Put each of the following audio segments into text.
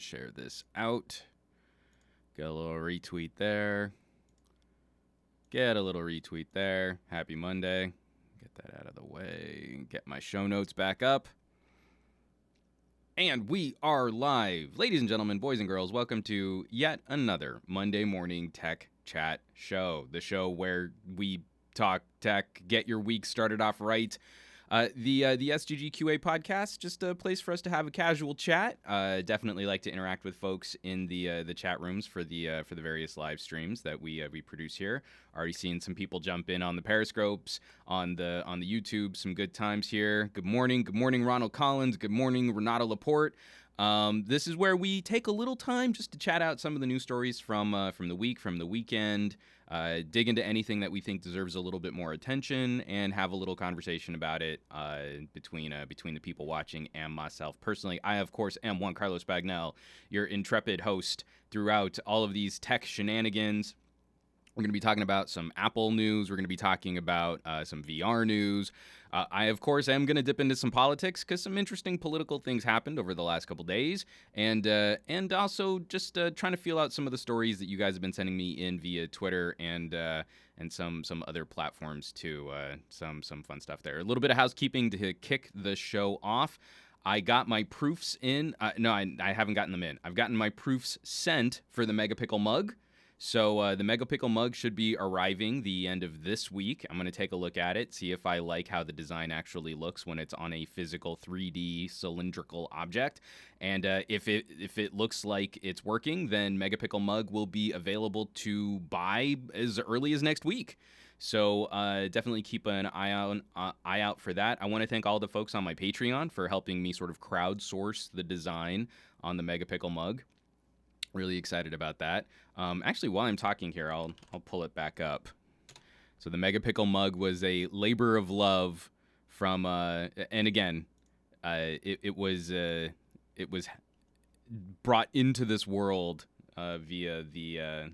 share this out. Get a little retweet there. Get a little retweet there. Happy Monday. Get that out of the way. Get my show notes back up. And we are live. Ladies and gentlemen, boys and girls, welcome to yet another Monday morning tech chat show. The show where we talk tech, get your week started off right. The SGGQA podcast, just a place for us to have a casual chat. Definitely like to interact with folks in the chat rooms for the various live streams that we produce here. Already seeing some people jump in on the Periscopes, on the YouTube. Some good times here. Good morning, Ronald Collins. Good morning, Renato Laporte. This is where we take a little time just to chat out some of the news stories from the week, from the weekend. Dig into anything that we think deserves a little bit more attention, and have a little conversation about it between the people watching and myself personally. I, of course, am Juan Carlos Bagnell, your intrepid host throughout all of these tech shenanigans. We're going to be talking about some Apple news. We're going to be talking about some VR news. I, of course, am going to dip into some politics because some interesting political things happened over the last couple days. And also just trying to feel out some of the stories that you guys have been sending me in via Twitter and some other platforms too. Some fun stuff there. A little bit of housekeeping to kick the show off. I got my proofs in. No, I haven't gotten them in. I've gotten my proofs sent for the Megapickle mug. So the Megapickle mug should be arriving the end of this week. I'm going to take a look at it, see if I like how the design actually looks when it's on a physical 3D cylindrical object. And if it looks like it's working, then Megapickle mug will be available to buy as early as next week. So definitely keep an eye out for that. I want to thank all the folks on my Patreon for helping me sort of crowdsource the design on the Megapickle mug. Really excited about that. Actually, while I'm talking here, I'll pull it back up. So the Megapickle mug was a labor of love from, and again, it was brought into this world via the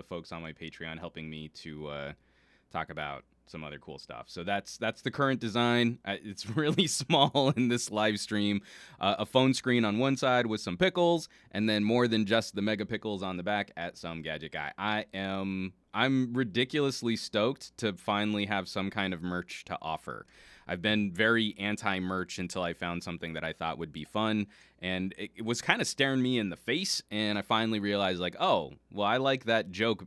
folks on my Patreon helping me to talk about some other cool stuff. So that's the current design. It's really small in this live stream. A phone screen on one side with some pickles, and then more than just the mega pickles on the back at SomeGadgetGuy. I'm ridiculously stoked to finally have some kind of merch to offer. I've been very anti-merch until I found something that I thought would be fun, and it was kind of staring me in the face, and I finally realized, like, oh, well, I like that joke,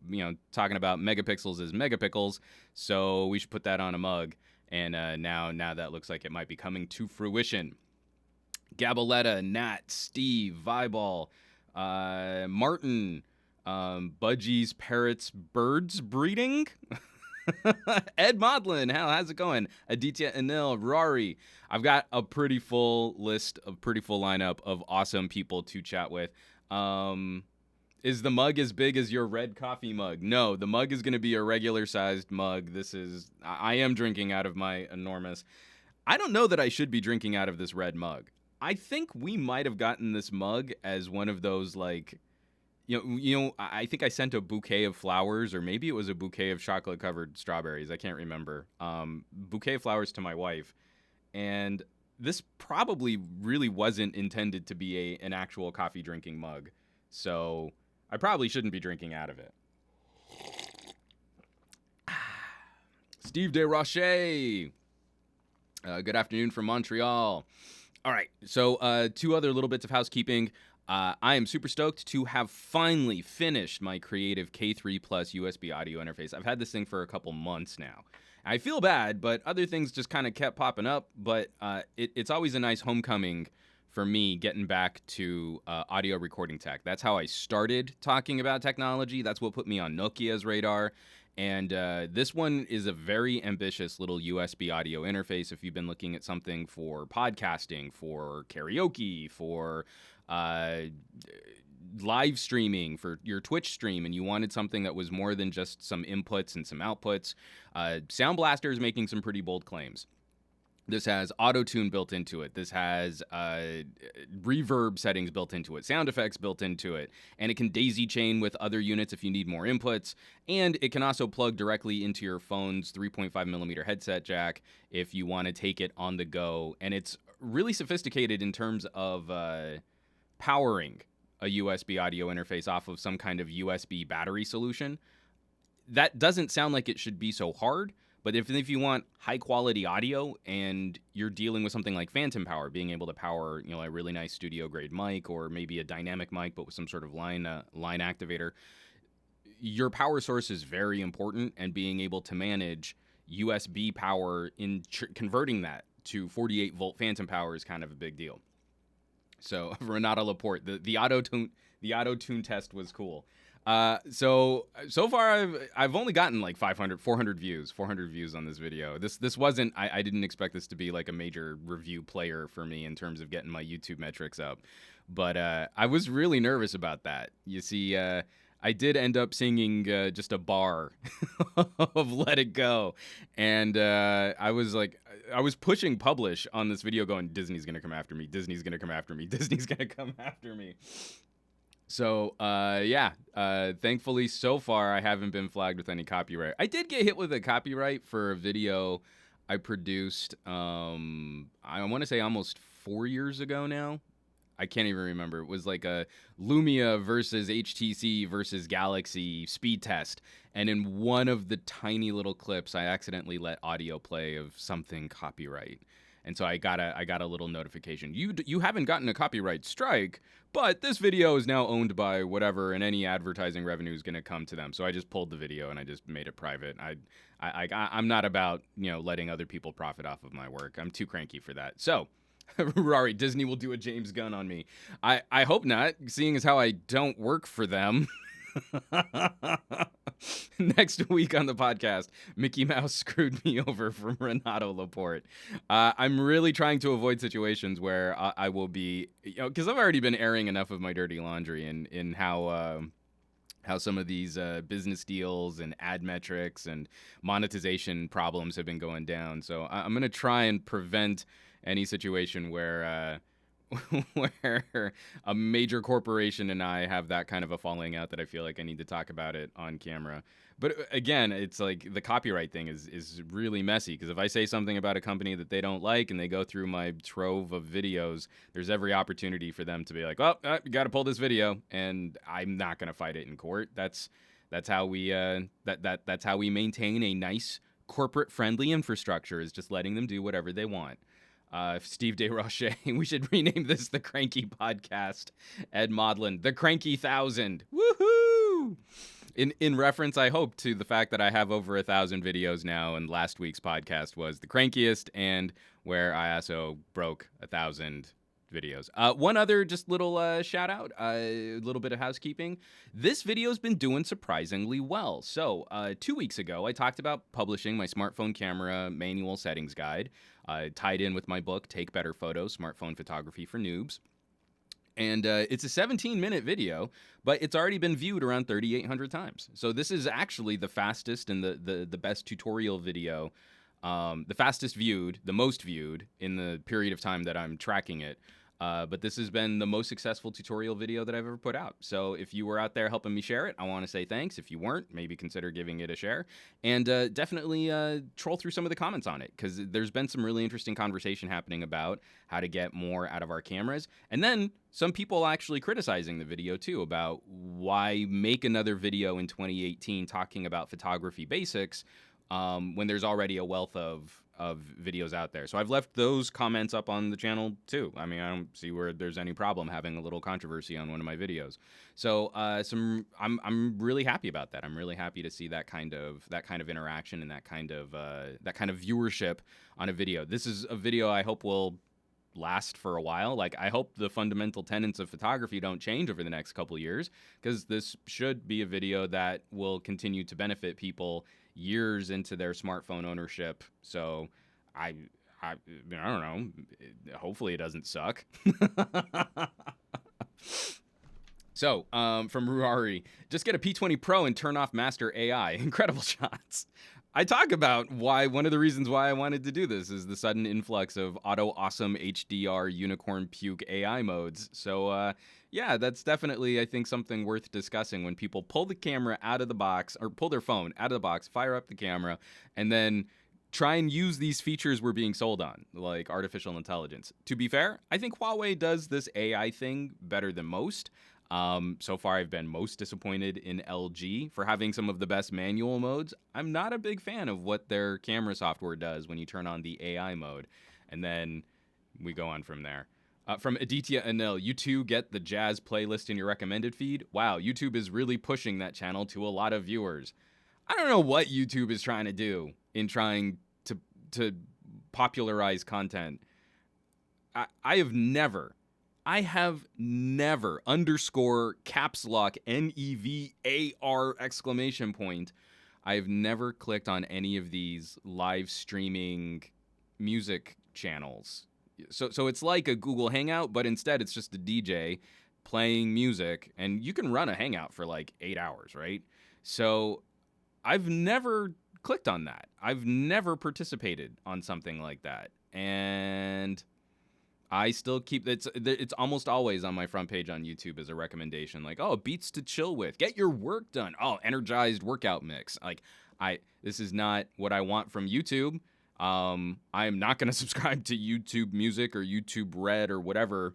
talking about megapixels as megapickles, so we should put that on a mug, and now that looks like it might be coming to fruition. Gabaletta, Nat, Steve, Viball, Martin, Budgies, Parrots, Birds Breeding... Ed Modlin, how's it going? Aditya Anil, Rory. I've got a pretty full lineup of awesome people to chat with. Is the mug as big as your red coffee mug? No, the mug is going to be a regular sized mug. I am drinking out of my enormous. I don't know that I should be drinking out of this red mug. I think we might have gotten this mug as one of those, like, I think I sent a bouquet of flowers, or maybe it was a bouquet of chocolate-covered strawberries. I can't remember. Bouquet of flowers to my wife. And this probably really wasn't intended to be an actual coffee-drinking mug. So I probably shouldn't be drinking out of it. Steve DeRoche. Good afternoon from Montreal. All right, so two other little bits of housekeeping. I am super stoked to have finally finished my Creative K3 Plus USB audio interface. I've had this thing for a couple months now. I feel bad, but other things just kind of kept popping up. But it's always a nice homecoming for me getting back to audio recording tech. That's how I started talking about technology. That's what put me on Nokia's radar. And this one is a very ambitious little USB audio interface. If you've been looking at something for podcasting, for karaoke, for live streaming, for your Twitch stream, and you wanted something that was more than just some inputs and some outputs, Sound Blaster is making some pretty bold claims. This has auto-tune built into it. This has reverb settings built into it, sound effects built into it, and it can daisy chain with other units if you need more inputs, and it can also plug directly into your phone's 3.5mm headset jack if you want to take it on the go, and it's really sophisticated in terms of powering. a USB audio interface off of some kind of USB battery solution. That doesn't sound like it should be so hard, but if you want high quality audio and you're dealing with something like phantom power, being able to power, you know, a really nice studio grade mic or maybe a dynamic mic but with some sort of line activator, your power source is very important, and being able to manage USB power in converting that to 48 volt phantom power is kind of a big deal. So Renato Laporte, the auto tune test was cool. So far I've only gotten like 400 views on this video. This wasn't, I didn't expect this to be like a major review player for me in terms of getting my YouTube metrics up, but I was really nervous about that. You see, I did end up singing just a bar of Let It Go, and I was pushing publish on this video going, Disney's gonna come after me, Disney's gonna come after me, Disney's gonna come after me. So, thankfully, so far, I haven't been flagged with any copyright. I did get hit with a copyright for a video I produced, I want to say almost 4 years ago now. I can't even remember. It was like a Lumia versus HTC versus Galaxy speed test. And in one of the tiny little clips, I accidentally let audio play of something copyright. And so I got a little notification. You haven't gotten a copyright strike, but this video is now owned by whatever, and any advertising revenue is going to come to them. So I just pulled the video and I just made it private. I'm not about, you know, letting other people profit off of my work. I'm too cranky for that. So Rory, Disney will do a James Gunn on me. I hope not, seeing as how I don't work for them. Next week on the podcast, Mickey Mouse screwed me over from Renato Laporte. I'm really trying to avoid situations where I will be, you know, because I've already been airing enough of my dirty laundry in how some of these business deals and ad metrics and monetization problems have been going down. So I'm going to try and prevent any situation where where a major corporation and I have that kind of a falling out that I feel like I need to talk about it on camera. But again, it's like the copyright thing is really messy, because if I say something about a company that they don't like and they go through my trove of videos, there's every opportunity for them to be like, oh, you got to pull this video, and I'm not going to fight it in court. That's how we that's how we maintain a nice corporate friendly infrastructure, is just letting them do whatever they want. Steve DeRoche, we should rename this the Cranky Podcast. Ed Modlin, the Cranky 1000. Woohoo! In reference, I hope, to the fact that I have over 1,000 videos now, and last week's podcast was the crankiest, and where I also broke 1,000 videos. One other just little shout out, a little bit of housekeeping. This video's been doing surprisingly well. So 2 weeks ago, I talked about publishing my smartphone camera manual settings guide, tied in with my book, Take Better Photos, Smartphone Photography for Noobs. And it's a 17-minute video, but it's already been viewed around 3,800 times. So this is actually the fastest and the best tutorial video, the fastest viewed, the most viewed in the period of time that I'm tracking it. But this has been the most successful tutorial video that I've ever put out. So if you were out there helping me share it, I want to say thanks. If you weren't, maybe consider giving it a share. And definitely troll through some of the comments on it, because there's been some really interesting conversation happening about how to get more out of our cameras. And then some people actually criticizing the video, too, about why make another video in 2018 talking about photography basics when there's already a wealth of videos out there. So I've left those comments up on the channel too. I mean, I don't see where there's any problem having a little controversy on one of my videos. So I'm really happy about that. I'm really happy to see that kind of interaction and that kind of viewership on a video. This is a video I hope will last for a while. Like, I hope the fundamental tenets of photography don't change over the next couple of years, because this should be a video that will continue to benefit people years into their smartphone ownership. So I don't know, hopefully it doesn't suck. So from Ruari, just get a P20 Pro and turn off Master AI. Incredible shots. I talk about why one of the reasons why I wanted to do this is the sudden influx of Auto Awesome HDR Unicorn Puke AI modes. So yeah, that's definitely, I think, something worth discussing when people pull the camera out of the box, or pull their phone out of the box, fire up the camera, and then try and use these features we're being sold on, like artificial intelligence. To be fair, I think Huawei does this AI thing better than most. So far, I've been most disappointed in LG for having some of the best manual modes. I'm not a big fan of what their camera software does when you turn on the AI mode. And then we go on from there. From Aditya Anil, you two get the jazz playlist in your recommended feed? Wow, YouTube is really pushing that channel to a lot of viewers. I don't know what YouTube is trying to do in trying to popularize content. I have never underscore caps lock NEVAR exclamation point. I've never clicked on any of these live streaming music channels. So it's like a Google Hangout, but instead it's just a DJ playing music, and you can run a Hangout for like 8 hours, right? So I've never clicked on that. I've never participated on something like that. And I still keep it's almost always on my front page on YouTube as a recommendation, like, oh, beats to chill with, get your work done. Oh, energized workout mix. Like, this is not what I want from YouTube. I am not going to subscribe to YouTube Music or YouTube Red or whatever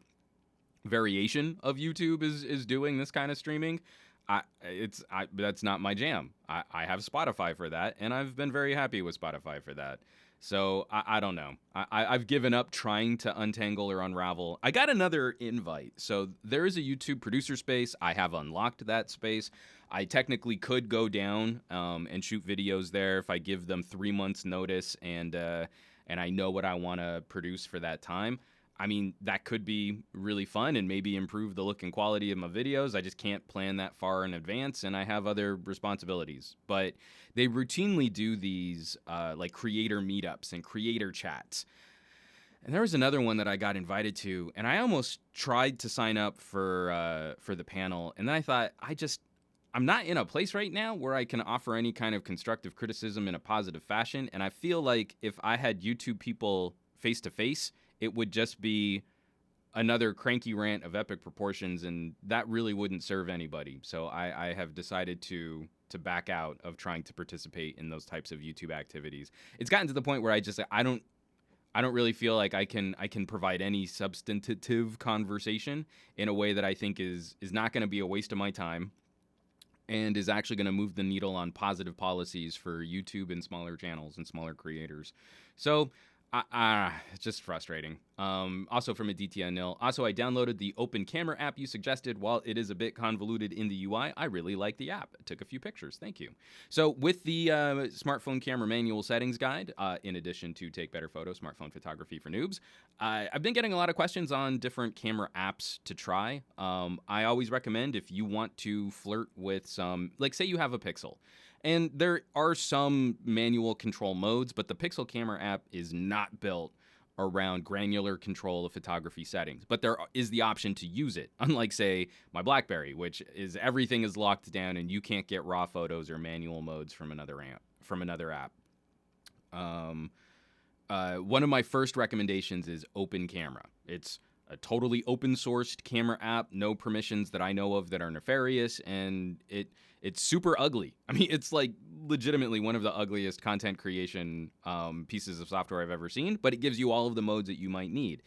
variation of YouTube is doing this kind of streaming. That's not my jam. I have Spotify for that, and I've been very happy with Spotify for that. So I don't know. I've given up trying to untangle or unravel. I got another invite. So there is a YouTube producer space. I have unlocked that space. I technically could go down and shoot videos there if I give them 3 months notice and I know what I want to produce for that time. I mean, that could be really fun and maybe improve the look and quality of my videos. I just can't plan that far in advance, and I have other responsibilities. But they routinely do these like creator meetups and creator chats. And there was another one that I got invited to, and I almost tried to sign up for the panel. And then I thought, I'm not in a place right now where I can offer any kind of constructive criticism in a positive fashion. And I feel like if I had YouTube people face to face, it would just be another cranky rant of epic proportions, and that really wouldn't serve anybody. So I have decided to back out of trying to participate in those types of YouTube activities. It's gotten to the point where I don't really feel like I can provide any substantive conversation in a way that I think is not going to be a waste of my time and is actually going to move the needle on positive policies for YouTube and smaller channels and smaller creators. So it's just frustrating. Also from Aditya Anil. Also, I downloaded the Open Camera app you suggested. While it is a bit convoluted in the UI, I really like the app. I took a few pictures. Thank you. So with the smartphone camera manual settings guide, in addition to Take Better Photos, smartphone photography for noobs, I've been getting a lot of questions on different camera apps to try. I always recommend, if you want to flirt with some, like say you have a Pixel, and there are some manual control modes, but the Pixel camera app is not built around granular control of photography settings. But there is the option to use it, unlike, say, my BlackBerry, which is everything is locked down and you can't get raw photos or manual modes from another app. One of my first recommendations is Open Camera. It's a totally open-sourced camera app, no permissions that I know of that are nefarious, and it's super ugly. I mean, it's like legitimately one of the ugliest content creation pieces of software I've ever seen, but it gives you all of the modes that you might need.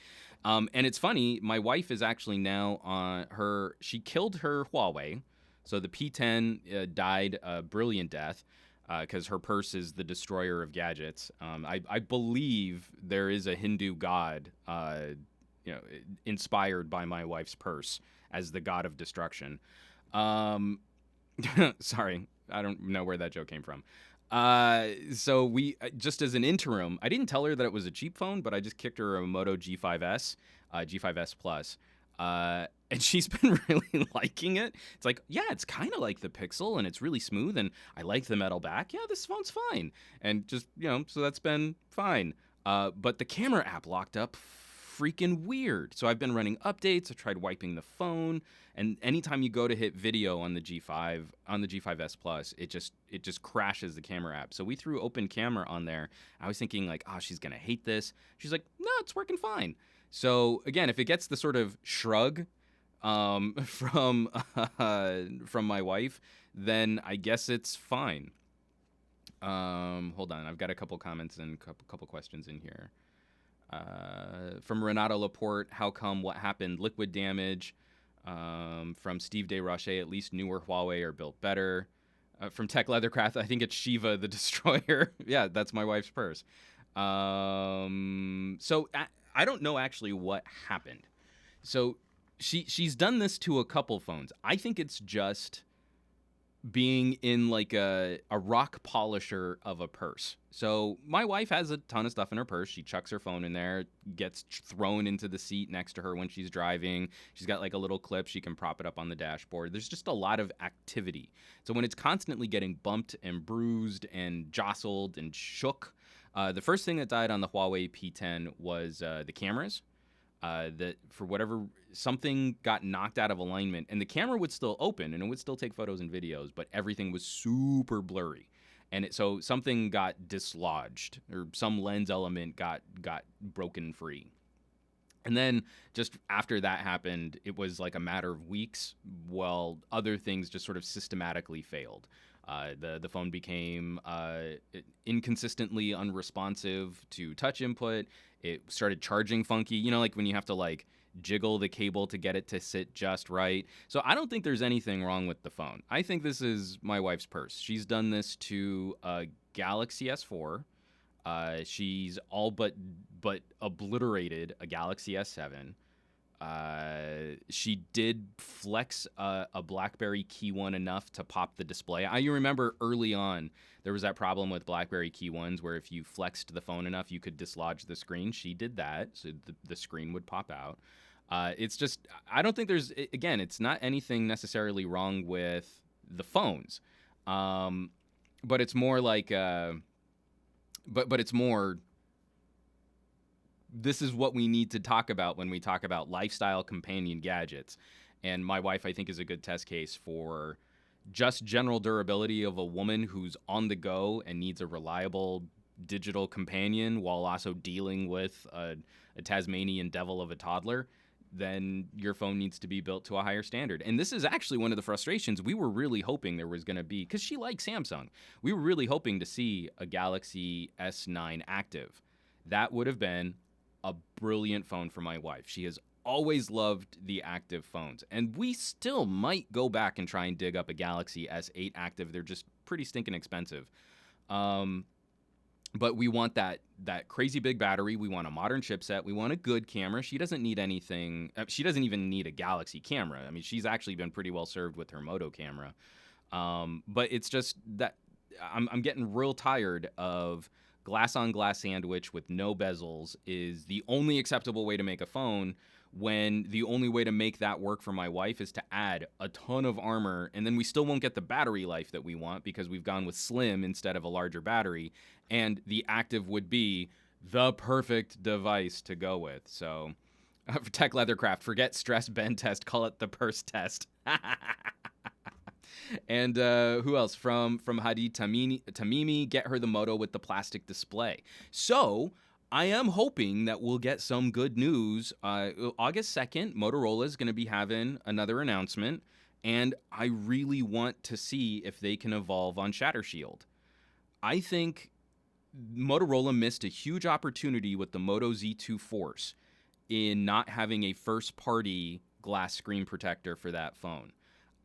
And it's funny, my wife is actually now on she killed her Huawei, so the P10 died a brilliant death, because her purse is the destroyer of gadgets. I believe there is a Hindu god inspired by my wife's purse as the god of destruction. Sorry, I don't know where that joke came from. So we, just as an interim, I didn't tell her that it was a cheap phone, but I just kicked her a Moto G5S, G5S Plus. And she's been really liking it. It's like, yeah, it's kind of like the Pixel, and it's really smooth, and I like the metal back. Yeah, this phone's fine. And just, so that's been fine. But the camera app locked up freaking weird. So I've been running updates. I tried wiping the phone, and anytime you go to hit video on the G5S Plus, it just crashes the camera app. So we threw Open Camera on there. I was thinking like, oh, she's gonna hate this. She's like, no, it's working fine. So again, if it gets the sort of shrug from my wife, then I guess it's fine. Hold on, I've got a couple comments and a couple questions in here. From Renato Laporte, how come, what happened, liquid damage, From Steve DeRoche, at least newer Huawei are built better. From Tech Leathercraft, I think it's Shiva the Destroyer. Yeah, that's my wife's purse. So I don't know actually what happened. So she's done this to a couple phones. I think it's just being in like a rock polisher of a purse. So my wife has a ton of stuff in her purse. She chucks her phone in there, gets thrown into the seat next to her when she's driving. She's got like a little clip. She can prop it up on the dashboard. There's just a lot of activity. So when it's constantly getting bumped and bruised and jostled and shook, the first thing that died on the Huawei P10 was the cameras. That for whatever, something got knocked out of alignment, and the camera would still open and it would still take photos and videos, but everything was super blurry. And so something got dislodged, or some lens element got broken free. And then just after that happened, it was like a matter of weeks while other things just sort of systematically failed. The phone became inconsistently unresponsive to touch input. It started charging funky, you know, like when you have to like jiggle the cable to get it to sit just right. So I don't think there's anything wrong with the phone. I think this is my wife's purse. She's done this to a Galaxy S4. She's all but obliterated a Galaxy S7. She did flex a BlackBerry Key 1 enough to pop the display. You remember early on, there was that problem with BlackBerry Key 1s where if you flexed the phone enough, you could dislodge the screen. She did that, so the screen would pop out. It's just, I don't think there's, again, it's not anything necessarily wrong with the phones. But it's more like, but it's more, this is what we need to talk about when we talk about lifestyle companion gadgets. And my wife, I think, is a good test case for just general durability of a woman who's on the go and needs a reliable digital companion while also dealing with a Tasmanian devil of a toddler. Then your phone needs to be built to a higher standard. And this is actually one of the frustrations. We were really hoping there was going to be, because she likes Samsung, we were really hoping to see a Galaxy S9 Active. That would have been a brilliant phone for my wife. She has always loved the Active phones, and we still might go back and try and dig up a Galaxy S8 Active. They're just pretty stinking expensive. But we want that crazy big battery. We want a modern chipset. We want a good camera. She doesn't need anything. She doesn't even need a Galaxy camera. I mean, she's actually been pretty well served with her Moto camera. But it's just that I'm getting real tired of glass-on-glass sandwich with no bezels is the only acceptable way to make a phone, when the only way to make that work for my wife is to add a ton of armor, and then we still won't get the battery life that we want because we've gone with slim instead of a larger battery, and the Active would be the perfect device to go with. So, for Tech Leathercraft, forget stress bend test, call it the purse test. And who else? From Hadi Tamimi, get her the Moto with the plastic display. So I am hoping that we'll get some good news. August 2nd, Motorola is going to be having another announcement, and I really want to see if they can evolve on Shatter Shield. I think Motorola missed a huge opportunity with the Moto Z2 Force in not having a first-party glass screen protector for that phone.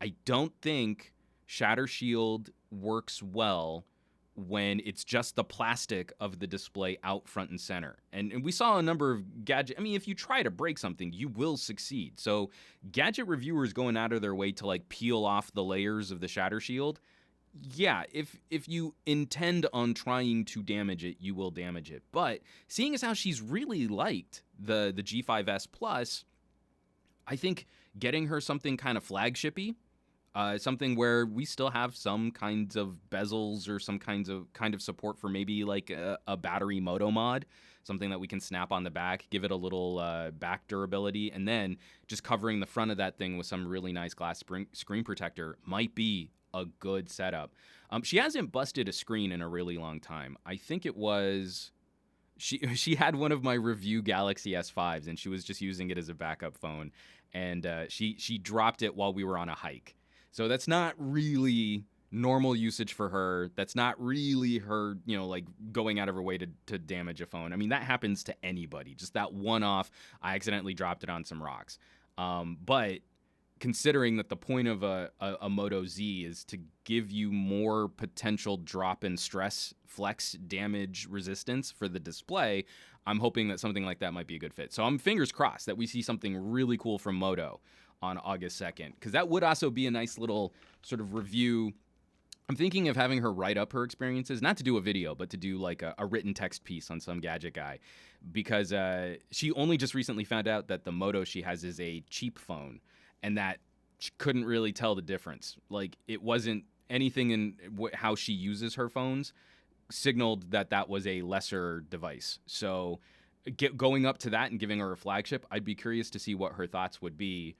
I don't think Shatter Shield works well when it's just the plastic of the display out front and center. And we saw a number of gadget. I mean, if you try to break something, you will succeed. So gadget reviewers going out of their way to like peel off the layers of the Shatter Shield. Yeah, if you intend on trying to damage it, you will damage it. But seeing as how she's really liked the G5S Plus, I think getting her something kind of flagshipy, something where we still have some kinds of bezels or some kind of support for maybe like a battery moto mod, something that we can snap on the back, give it a little back durability, and then just covering the front of that thing with some really nice glass screen protector might be a good setup. She hasn't busted a screen in a really long time. I think it was she had one of my review Galaxy S5s, and she was just using it as a backup phone, and she dropped it while we were on a hike. So that's not really normal usage for her. That's not really her, like going out of her way to damage a phone. I mean, that happens to anybody. Just that one-off, I accidentally dropped it on some rocks. But considering that the point of a Moto Z is to give you more potential drop in stress, flex, damage, resistance for the display, I'm hoping that something like that might be a good fit. So I'm fingers crossed that we see something really cool from Moto on August 2nd, because that would also be a nice little sort of review. I'm thinking of having her write up her experiences, not to do a video, but to do like a written text piece on SomeGadgetGuy, because she only just recently found out that the Moto she has is a cheap phone, and that she couldn't really tell the difference. Like, it wasn't anything in how she uses her phones signaled that that was a lesser device. So going up to that and giving her a flagship, I'd be curious to see what her thoughts would be,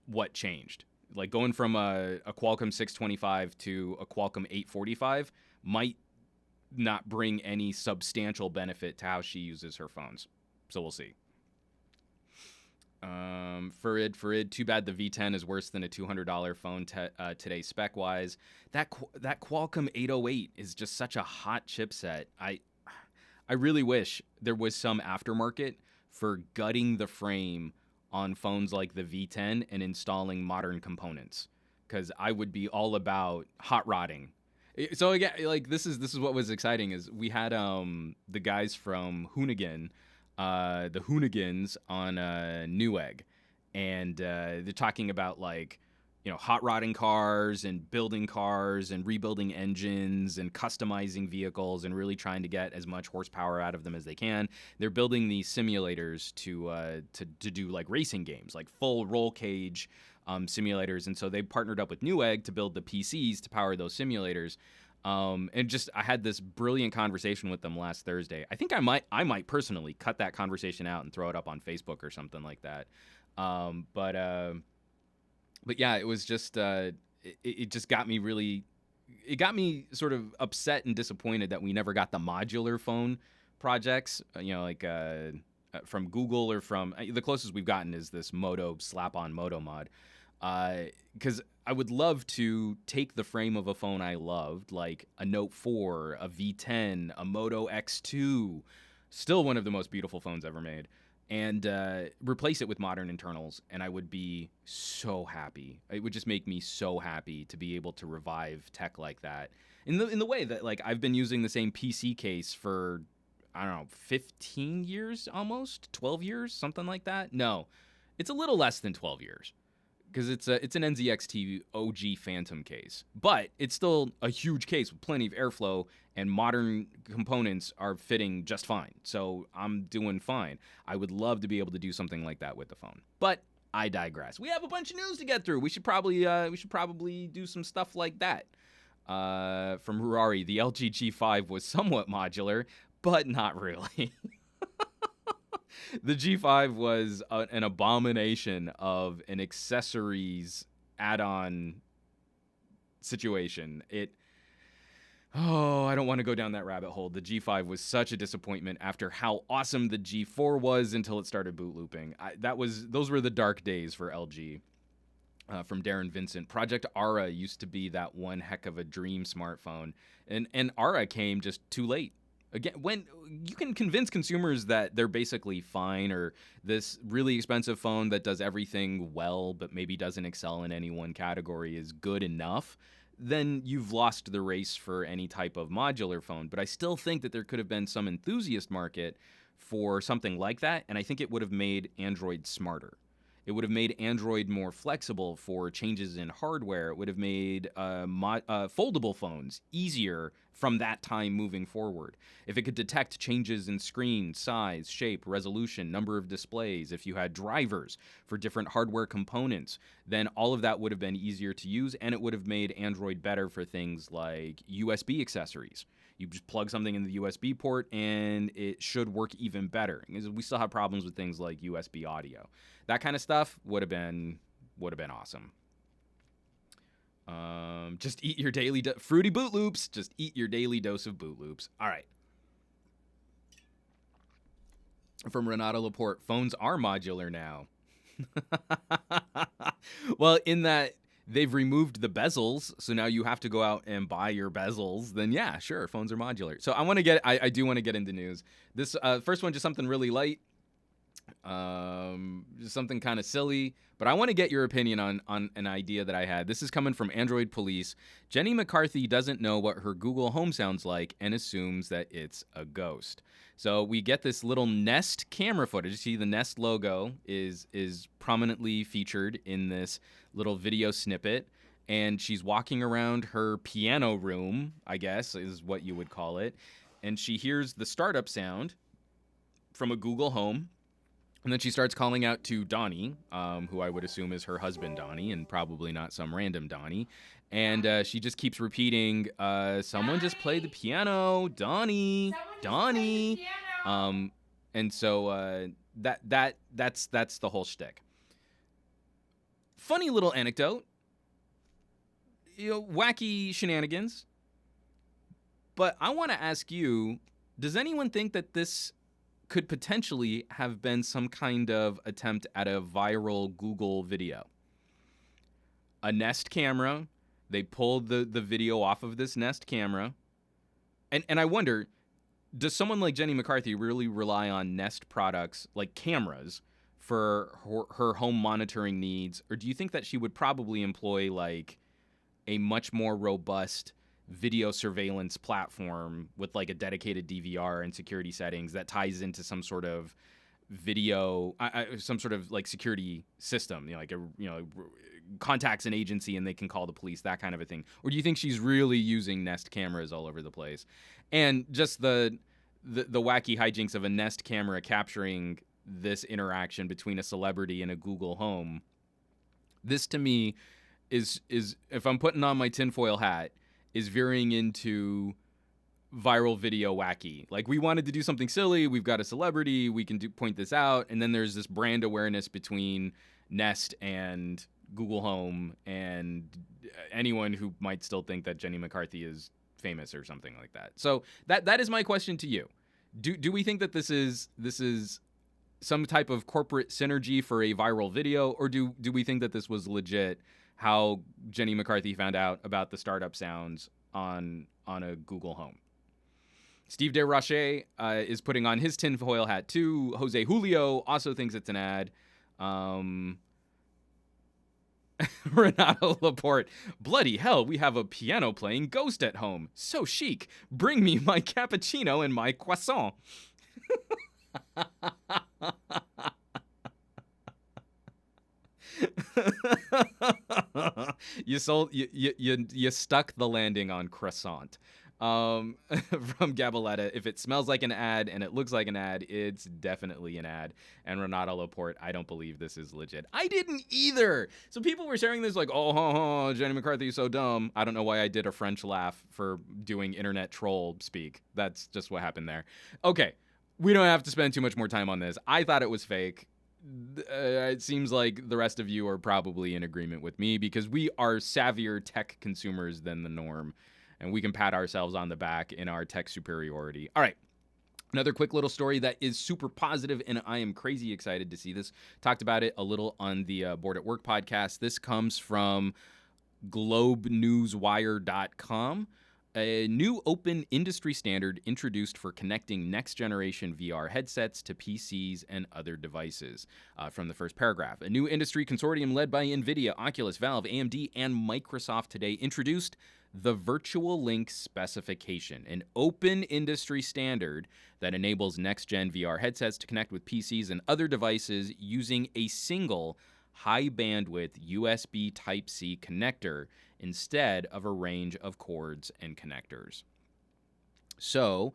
what changed. Like, going from a Qualcomm 625 to a Qualcomm 845 might not bring any substantial benefit to how she uses her phones. So we'll see. Farid, too bad the V10 is worse than a $200 phone today spec-wise. That Qualcomm 808 is just such a hot chipset. I really wish there was some aftermarket for gutting the frame on phones like the V10 and installing modern components, because I would be all about hot rodding. So again, like, this is what was exciting is we had the guys from Hoonigan, the Hoonigans on Newegg, and they're talking about, like, you know, hot rodding cars and building cars and rebuilding engines and customizing vehicles and really trying to get as much horsepower out of them as they can. They're building these simulators to do like racing games, like full roll cage simulators. And so they partnered up with Newegg to build the PCs to power those simulators. And just, I had this brilliant conversation with them last Thursday. I think I might personally cut that conversation out and throw it up on Facebook or something like that. But yeah, it was just, it just got me really, it got me sort of upset and disappointed that we never got the modular phone projects, you know, like from Google or from, the closest we've gotten is this Moto slap-on Moto mod. Because I would love to take the frame of a phone I loved, like a Note 4, a V10, a Moto X2, still one of the most beautiful phones ever made, and replace it with modern internals, and I would be so happy. It would just make me so happy to be able to revive tech like that. In the way that, like, I've been using the same PC case for, I don't know, 15 years almost? 12 years? Something like that? No, it's a little less than 12 years. Because it's an NZXT OG Phantom case. But it's still a huge case with plenty of airflow, and modern components are fitting just fine. So I'm doing fine. I would love to be able to do something like that with the phone. But I digress. We have a bunch of news to get through. We should probably do some stuff like that. From Harari, the LG G5 was somewhat modular, but not really. The G5 was an abomination of an accessories add-on situation. I don't want to go down that rabbit hole. The G5 was such a disappointment after how awesome the G4 was until it started boot looping. Those were the dark days for LG. From Darren Vincent. Project Aura used to be that one heck of a dream smartphone, and Aura came just too late. Again, when you can convince consumers that they're basically fine, or this really expensive phone that does everything well but maybe doesn't excel in any one category is good enough, then you've lost the race for any type of modular phone. But I still think that there could have been some enthusiast market for something like that, and I think it would have made Android smarter. It would have made Android more flexible for changes in hardware. It would have made foldable phones easier from that time moving forward. If it could detect changes in screen, size, shape, resolution, number of displays, if you had drivers for different hardware components, then all of that would have been easier to use, and it would have made Android better for things like USB accessories. You just plug something in the USB port, and it should work even better. We still have problems with things like USB audio. That kind of stuff would have been awesome. Just eat your daily fruity boot loops. Just eat your daily dose of boot loops. All right. From Renato Laporte, phones are modular now. Well, in that they've removed the bezels, so now you have to go out and buy your bezels. Then yeah, sure, phones are modular. So I do want to get into news. This first one, just something really light. something kind of silly, but I want to get your opinion on an idea that I had. This is coming from Android Police. Jenny McCarthy doesn't know what her Google Home sounds like and assumes that it's a ghost. So we get this little Nest camera footage. You see the Nest logo is prominently featured in this little video snippet, and she's walking around her piano room, I guess is what you would call it, and she hears the startup sound from a Google Home. And then she starts calling out to Donnie, who I would assume is her husband, Donnie, and probably not some random Donnie. And she just keeps repeating, someone just played the piano, Donnie, Donnie. And so that's the whole shtick. Funny little anecdote, wacky shenanigans. But I want to ask you, does anyone think that this could potentially have been some kind of attempt at a viral Google video? A Nest camera. They pulled the video off of this Nest camera. And I wonder, does someone like Jenny McCarthy really rely on Nest products like cameras for her home monitoring needs? Or do you think that she would probably employ like a much more robust video surveillance platform with like a dedicated DVR and security settings that ties into some sort of video, some sort of like security system, contacts an agency and they can call the police, that kind of a thing? Or do you think she's really using Nest cameras all over the place? And just the wacky hijinks of a Nest camera capturing this interaction between a celebrity and a Google Home. This to me is if I'm putting on my tinfoil hat, is veering into viral video wacky. Like, we wanted to do something silly. We've got a celebrity. We can point this out. And then there's this brand awareness between Nest and Google Home and anyone who might still think that Jenny McCarthy is famous or something like that. So that is my question to you. Do we think that this is some type of corporate synergy for a viral video, or do we think that this was legit, how Jenny McCarthy found out about the startup sounds on a Google Home? Steve DeRoche is putting on his tinfoil hat too. Jose Julio also thinks it's an ad. Renato Laporte, bloody hell, we have a piano playing ghost at home. So chic. Bring me my cappuccino and my croissant. You stuck the landing on croissant. From Gabaletta, if it smells like an ad and it looks like an ad, it's definitely an ad. And Renato Laporte, I don't believe this is legit. I didn't either. So people were sharing this like, oh, Jenny McCarthy is so dumb. I don't know why I did a French laugh for doing internet troll speak. That's just what happened there. Okay, we don't have to spend too much more time on this. I thought it was fake. It seems like the rest of you are probably in agreement with me because we are savvier tech consumers than the norm, and we can pat ourselves on the back in our tech superiority. All right. Another quick little story that is super positive, and I am crazy excited to see this. Talked about it a little on the Board at Work podcast. This comes from globenewswire.com. A new open industry standard introduced for connecting next-generation VR headsets to PCs and other devices. From the first paragraph, a new industry consortium led by NVIDIA, Oculus, Valve, AMD, and Microsoft today introduced the Virtual Link Specification, an open industry standard that enables next-gen VR headsets to connect with PCs and other devices using a single high-bandwidth USB Type-C connector instead of a range of cords and connectors. So,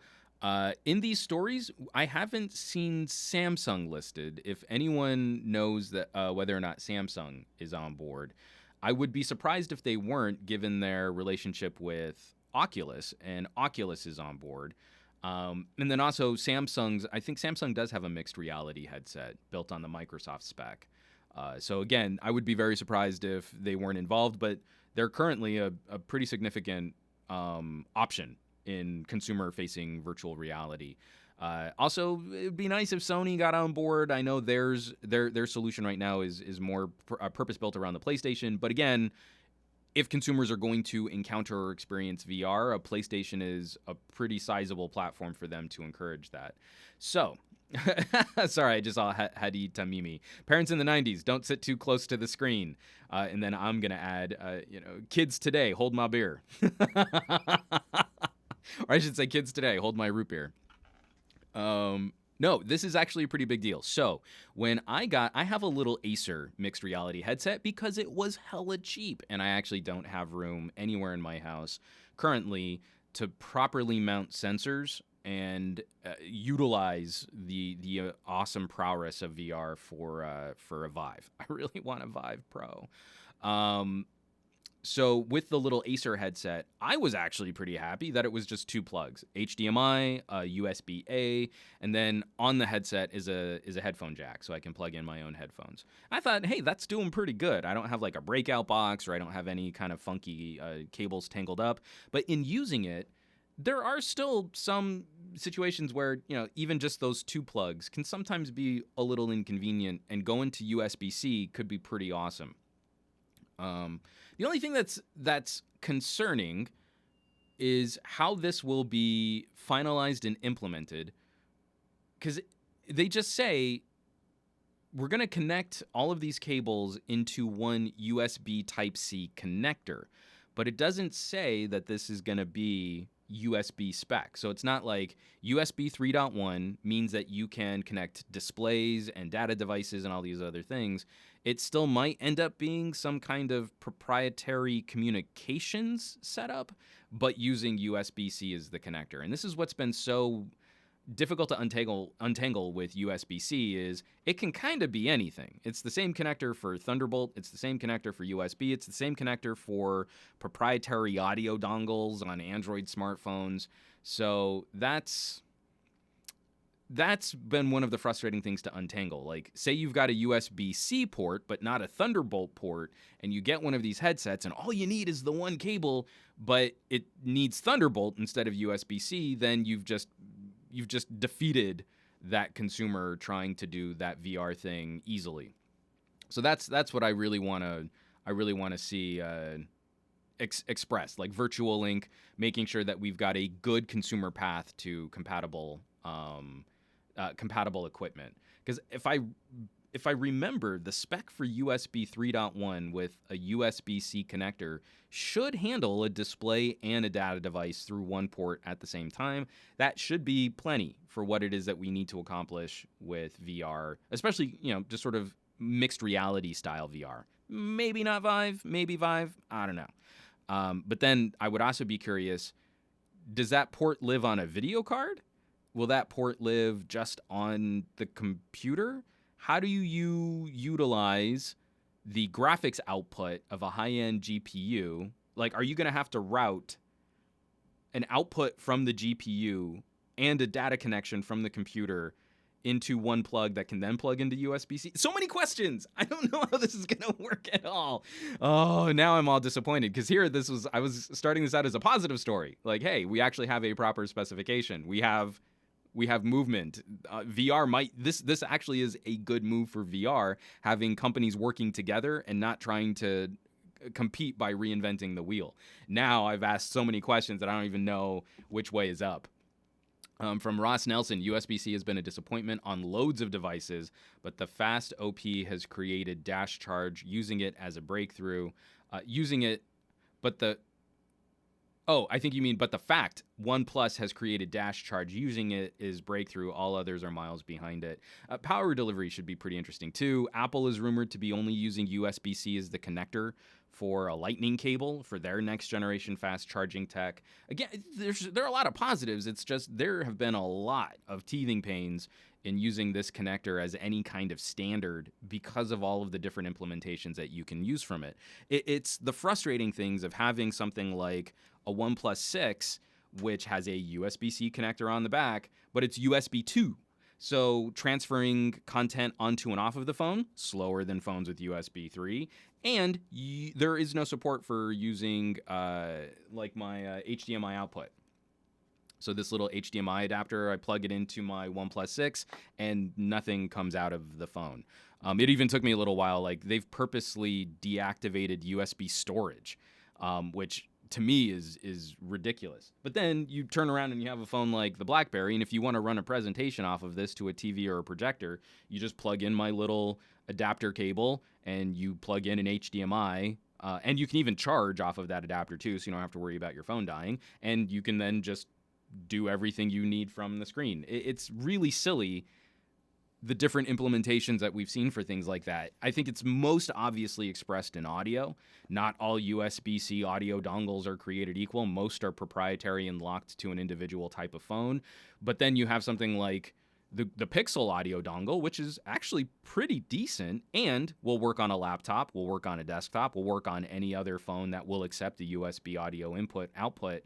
in these stories, I haven't seen Samsung listed. If anyone knows that whether or not Samsung is on board, I would be surprised if they weren't, given their relationship with Oculus, and Oculus is on board. And then also I think Samsung does have a mixed reality headset built on the Microsoft spec. So again, I would be very surprised if they weren't involved, but they're currently a pretty significant option in consumer-facing virtual reality. Also, it'd be nice if Sony got on board. I know their solution right now is more purpose-built around the PlayStation. But again, if consumers are going to encounter or experience VR, a PlayStation is a pretty sizable platform for them to encourage that. So, Sorry, I just saw Hadi Tamimi. Parents in the 90s, don't sit too close to the screen. And then I'm going to add, kids today, hold my beer. Or I should say kids today, hold my root beer. No, this is actually a pretty big deal. So when I have a little Acer mixed reality headset because it was hella cheap, and I actually don't have room anywhere in my house currently to properly mount sensors and utilize the awesome prowess of VR for a Vive. I really want a Vive Pro. So with the little Acer headset, I was actually pretty happy that it was just 2 plugs: HDMI, USB-A, and then on the headset is a headphone jack, so I can plug in my own headphones. I thought, hey, that's doing pretty good. I don't have like a breakout box, or I don't have any kind of funky cables tangled up. But in using it, there are still some situations where, even just those 2 plugs can sometimes be a little inconvenient, and going to USB-C could be pretty awesome. The only thing that's concerning is how this will be finalized and implemented, because they just say we're going to connect all of these cables into one USB Type-C connector, but it doesn't say that this is going to be USB spec. So it's not like USB 3.1 means that you can connect displays and data devices and all these other things. It still might end up being some kind of proprietary communications setup, but using USB-C as the connector. And this is what's been so difficult to untangle with USB-C is it can kind of be anything. It's the same connector for Thunderbolt. It's the same connector for USB. It's the same connector for proprietary audio dongles on Android smartphones. So that's been one of the frustrating things to untangle. Like, say you've got a USB-C port, but not a Thunderbolt port, and you get one of these headsets, and all you need is the one cable, but it needs Thunderbolt instead of USB-C, then you've just defeated that consumer trying to do that VR thing easily. So that's what I really want to see expressed, like Virtual Link, making sure that we've got a good consumer path to compatible equipment. Because if I remember, the spec for USB 3.1 with a USB-C connector should handle a display and a data device through one port at the same time. That should be plenty for what it is that we need to accomplish with VR, especially, just sort of mixed reality style VR. Maybe not Vive, maybe Vive, I don't know. But then I would also be curious, does that port live on a video card? Will that port live just on the computer? How do you utilize the graphics output of a high-end GPU? Like, are you going to have to route an output from the GPU and a data connection from the computer into one plug that can then plug into USB-C? So many questions. I don't know how this is going to work at all. Oh, now I'm all disappointed, because I was starting this out as a positive story. Like, hey, we actually have a proper specification. We have movement. This actually is a good move for VR, having companies working together and not trying to compete by reinventing the wheel. Now I've asked so many questions that I don't even know which way is up. From Ross Nelson, USB-C has been a disappointment on loads of devices, but the fast OP has created dash charge, using it as a breakthrough. I think you mean, but the fact OnePlus has created dash charge using it is breakthrough. All others are miles behind it. Power delivery should be pretty interesting too. Apple is rumored to be only using USB-C as the connector for a lightning cable for their next generation fast charging tech. Again, there are a lot of positives. It's just there have been a lot of teething pains in using this connector as any kind of standard because of all of the different implementations that you can use from it. It's the frustrating things of having something like a OnePlus 6, which has a USB-C connector on the back, but it's USB 2. So transferring content onto and off of the phone, slower than phones with USB 3. And there is no support for using my HDMI output. So this little HDMI adapter, I plug it into my OnePlus 6, and nothing comes out of the phone. It even took me a little while. Like, they've purposely deactivated USB storage, which to me is ridiculous. But then you turn around and you have a phone like the BlackBerry, and if you want to run a presentation off of this to a TV or a projector, you just plug in my little adapter cable and you plug in an HDMI, and you can even charge off of that adapter too, so you don't have to worry about your phone dying, and you can then just do everything you need from the screen. It's really silly, the different implementations that we've seen for things like that. I think it's most obviously expressed in audio. Not all USB-C audio dongles are created equal. Most are proprietary and locked to an individual type of phone. But then you have something like the Pixel audio dongle, which is actually pretty decent and will work on a laptop, will work on a desktop, will work on any other phone that will accept the USB audio input-output.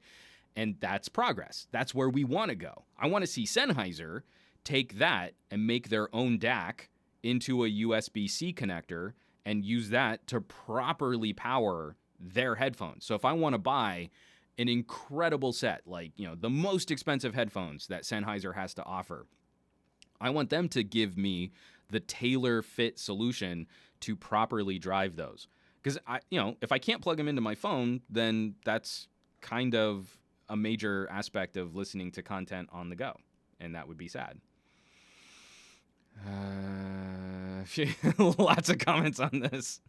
And that's progress. That's where we want to go. I want to see Sennheiser take that and make their own DAC into a USB-C connector and use that to properly power their headphones. So if I want to buy an incredible set, like, the most expensive headphones that Sennheiser has to offer, I want them to give me the tailor-fit solution to properly drive those. Because if I can't plug them into my phone, then that's kind of a major aspect of listening to content on the go, and that would be sad. Lots of comments on this.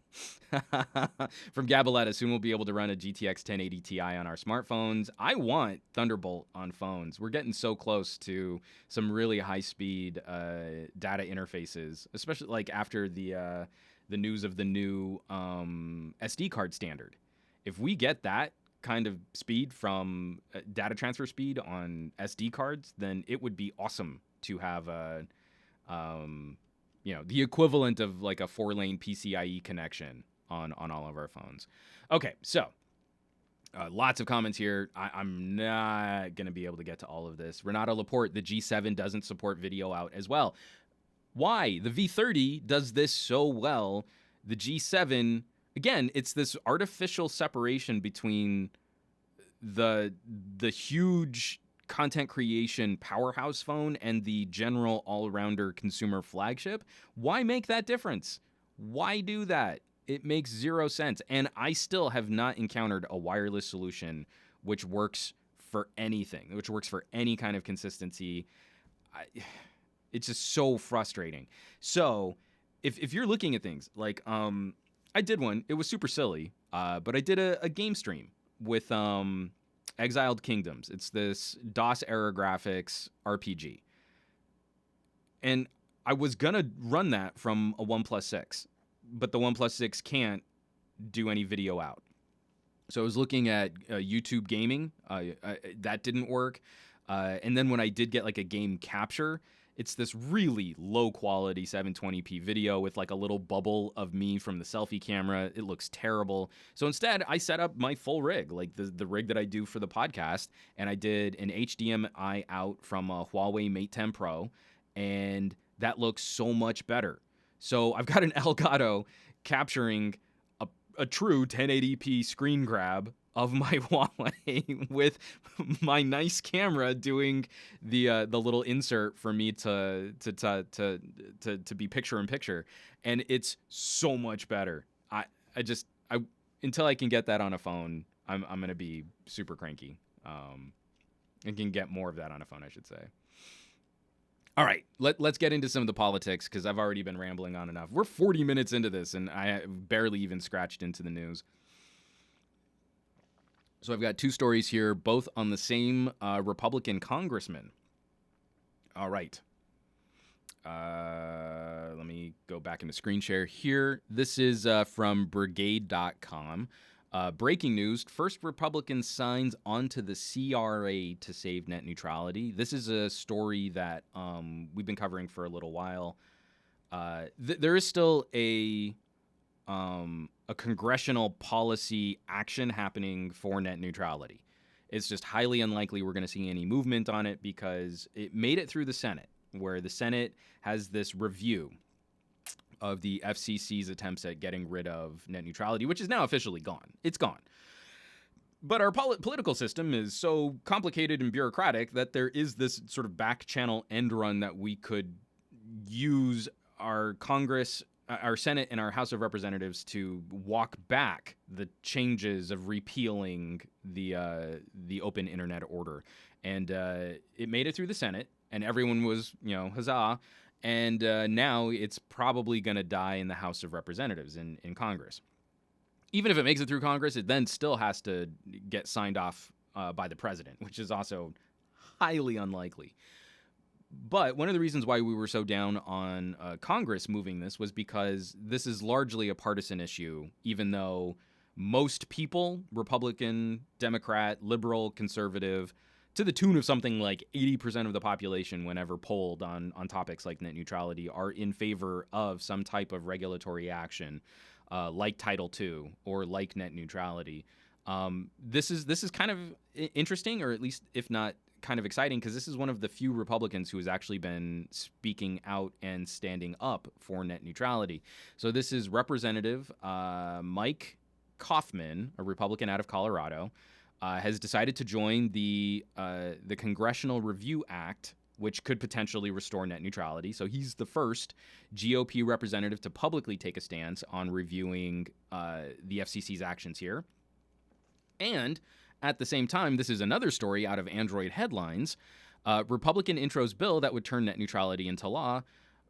From Gabaletta, soon we'll be able to run a GTX 1080 Ti on our smartphones. I want Thunderbolt on phones. We're getting so close to some really high-speed data interfaces, especially like after the news of the new SD card standard. If we get that kind of speed from data transfer speed on SD cards, then it would be awesome to have the equivalent of like a 4-lane PCIe connection on all of our phones. Okay, so lots of comments here. I'm not going to be able to get to all of this. Renato Laporte, the G7 doesn't support video out as well. Why? The V30 does this so well. The G7, again, it's this artificial separation between the huge content creation powerhouse phone and the general all-rounder consumer flagship. Why make that difference? Why do that? It makes zero sense. And I still have not encountered a wireless solution which works for anything, which works for any kind of consistency. It's just so frustrating. So if you're looking at things like, I did one, it was super silly, but I did a game stream with Exiled Kingdoms. It's this DOS-era graphics RPG. And I was going to run that from a OnePlus 6, but the OnePlus 6 can't do any video out. So I was looking at YouTube gaming. That didn't work. And then when I did get like a game capture, it's this really low quality 720p video with like a little bubble of me from the selfie camera. It looks terrible. So instead, I set up my full rig, like the rig that I do for the podcast, and I did an HDMI out from a Huawei Mate 10 Pro, and that looks so much better. So I've got an Elgato capturing a true 1080p screen grab of my Huawei with my nice camera doing the little insert for me to be picture in picture, and it's so much better. I until I can get that on a phone, I'm gonna be super cranky. And can get more of that on a phone, I should say. All right, let's get into some of the politics, because I've already been rambling on enough. We're 40 minutes into this, and I barely even scratched into the news. So I've got two stories here, both on the same Republican congressman. All right. Let me go back into screen share here. This is from Brigade.com. Breaking news, first Republican signs onto the CRA to save net neutrality. This is a story that we've been covering for a little while. There is still a congressional policy action happening for net neutrality. It's just highly unlikely we're going to see any movement on it because it made it through the Senate, where the Senate has this review of the FCC's attempts at getting rid of net neutrality, which is now officially gone. It's gone. But our political system is so complicated and bureaucratic that there is this sort of back channel end run that we could use our Congress our Senate and our House of Representatives to walk back the changes of repealing the open internet order, and it made it through the Senate, and everyone was, huzzah. And now it's probably going to die in the House of Representatives in Congress. Even if it makes it through Congress, it then still has to get signed off by the president, which is also highly unlikely. But one of the reasons why we were so down on Congress moving this was because this is largely a partisan issue, even though most people, Republican, Democrat, liberal, conservative, to the tune of something like 80% of the population, whenever polled on topics like net neutrality, are in favor of some type of regulatory action like Title II or like net neutrality. This is kind of interesting, or at least, if not kind of exciting, because this is one of the few Republicans who has actually been speaking out and standing up for net neutrality. So this is Representative Mike Coffman, a Republican out of Colorado, has decided to join the Congressional Review Act, which could potentially restore net neutrality. So he's the first GOP representative to publicly take a stance on reviewing the FCC's actions here. And at the same time, this is another story out of Android headlines. Republican intros bill that would turn net neutrality into law.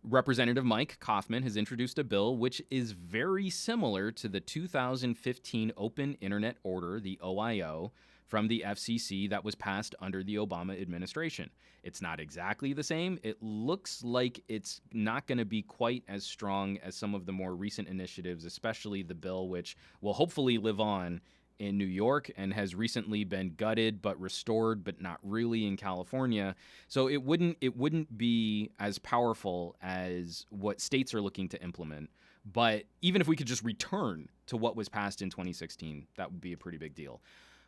Representative Mike Coffman has introduced a bill which is very similar to the 2015 Open Internet Order, the OIO, from the FCC that was passed under the Obama administration. It's not exactly the same. It looks like it's not going to be quite as strong as some of the more recent initiatives, especially the bill which will hopefully live on in New York and has recently been gutted but restored, but not really, in California. So it wouldn't be as powerful as what states are looking to implement. But even if we could just return to what was passed in 2016, that would be a pretty big deal.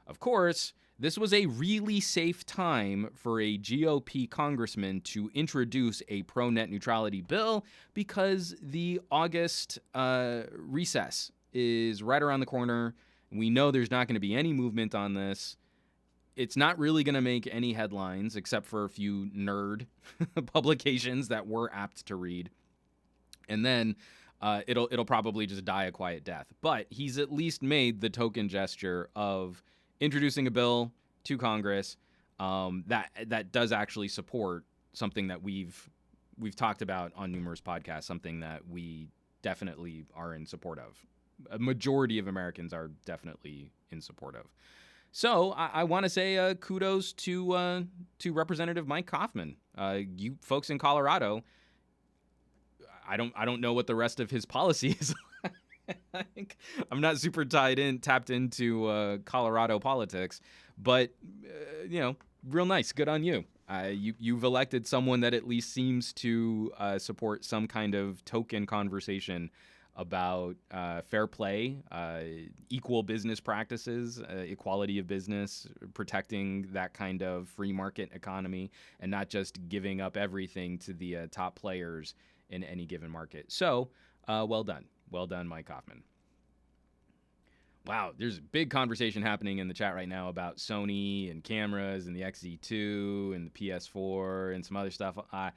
Of course, this was a really safe time for a GOP congressman to introduce a pro-net neutrality bill because the August recess is right around the corner. We know there's not going to be any movement on this. It's not really going to make any headlines except for a few nerd publications that we're apt to read. And then it'll probably just die a quiet death. But he's at least made the token gesture of introducing a bill to Congress that does actually support something that we've talked about on numerous podcasts, something that we definitely are in support of. A majority of Americans are definitely in support of. So I want to say kudos to Representative Mike Coffman. You folks in Colorado, I don't know what the rest of his policy is. I'm not super tapped into Colorado politics, but real nice. Good on you. You've elected someone that at least seems to support some kind of token conversation about fair play, equal business practices, equality of business, protecting that kind of free market economy, and not just giving up everything to the top players in any given market. So, well done. Well done, Mike Coffman. Wow, there's a big conversation happening in the chat right now about Sony and cameras and the XZ2 and the PS4 and some other stuff. I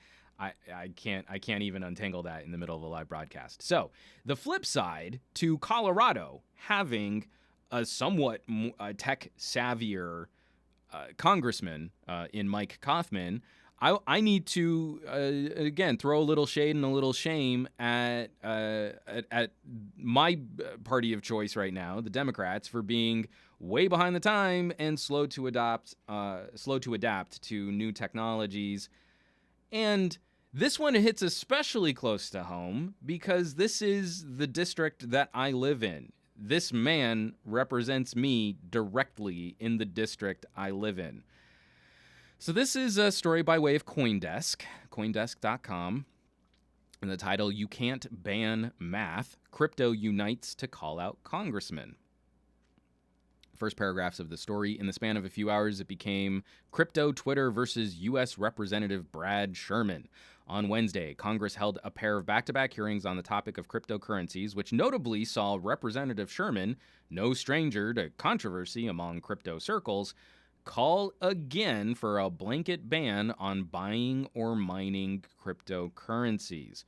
can't even untangle that in the middle of a live broadcast. So the flip side to Colorado having a somewhat tech savvier congressman in Mike Coffman, I need to again throw a little shade and a little shame at my party of choice right now, the Democrats, for being way behind the time and slow to adapt to new technologies. And this one hits especially close to home because this is the district that I live in. This man represents me directly in the district I live in. So this is a story by way of CoinDesk, coindesk.com, and the title, "You Can't Ban Math. Crypto Unites to Call Out Congressman." First paragraphs of the story. In the span of a few hours, it became crypto Twitter versus U.S. Representative Brad Sherman. On Wednesday, Congress held a pair of back-to-back hearings on the topic of cryptocurrencies, which notably saw Representative Sherman, no stranger to controversy among crypto circles, call again for a blanket ban on buying or mining cryptocurrencies.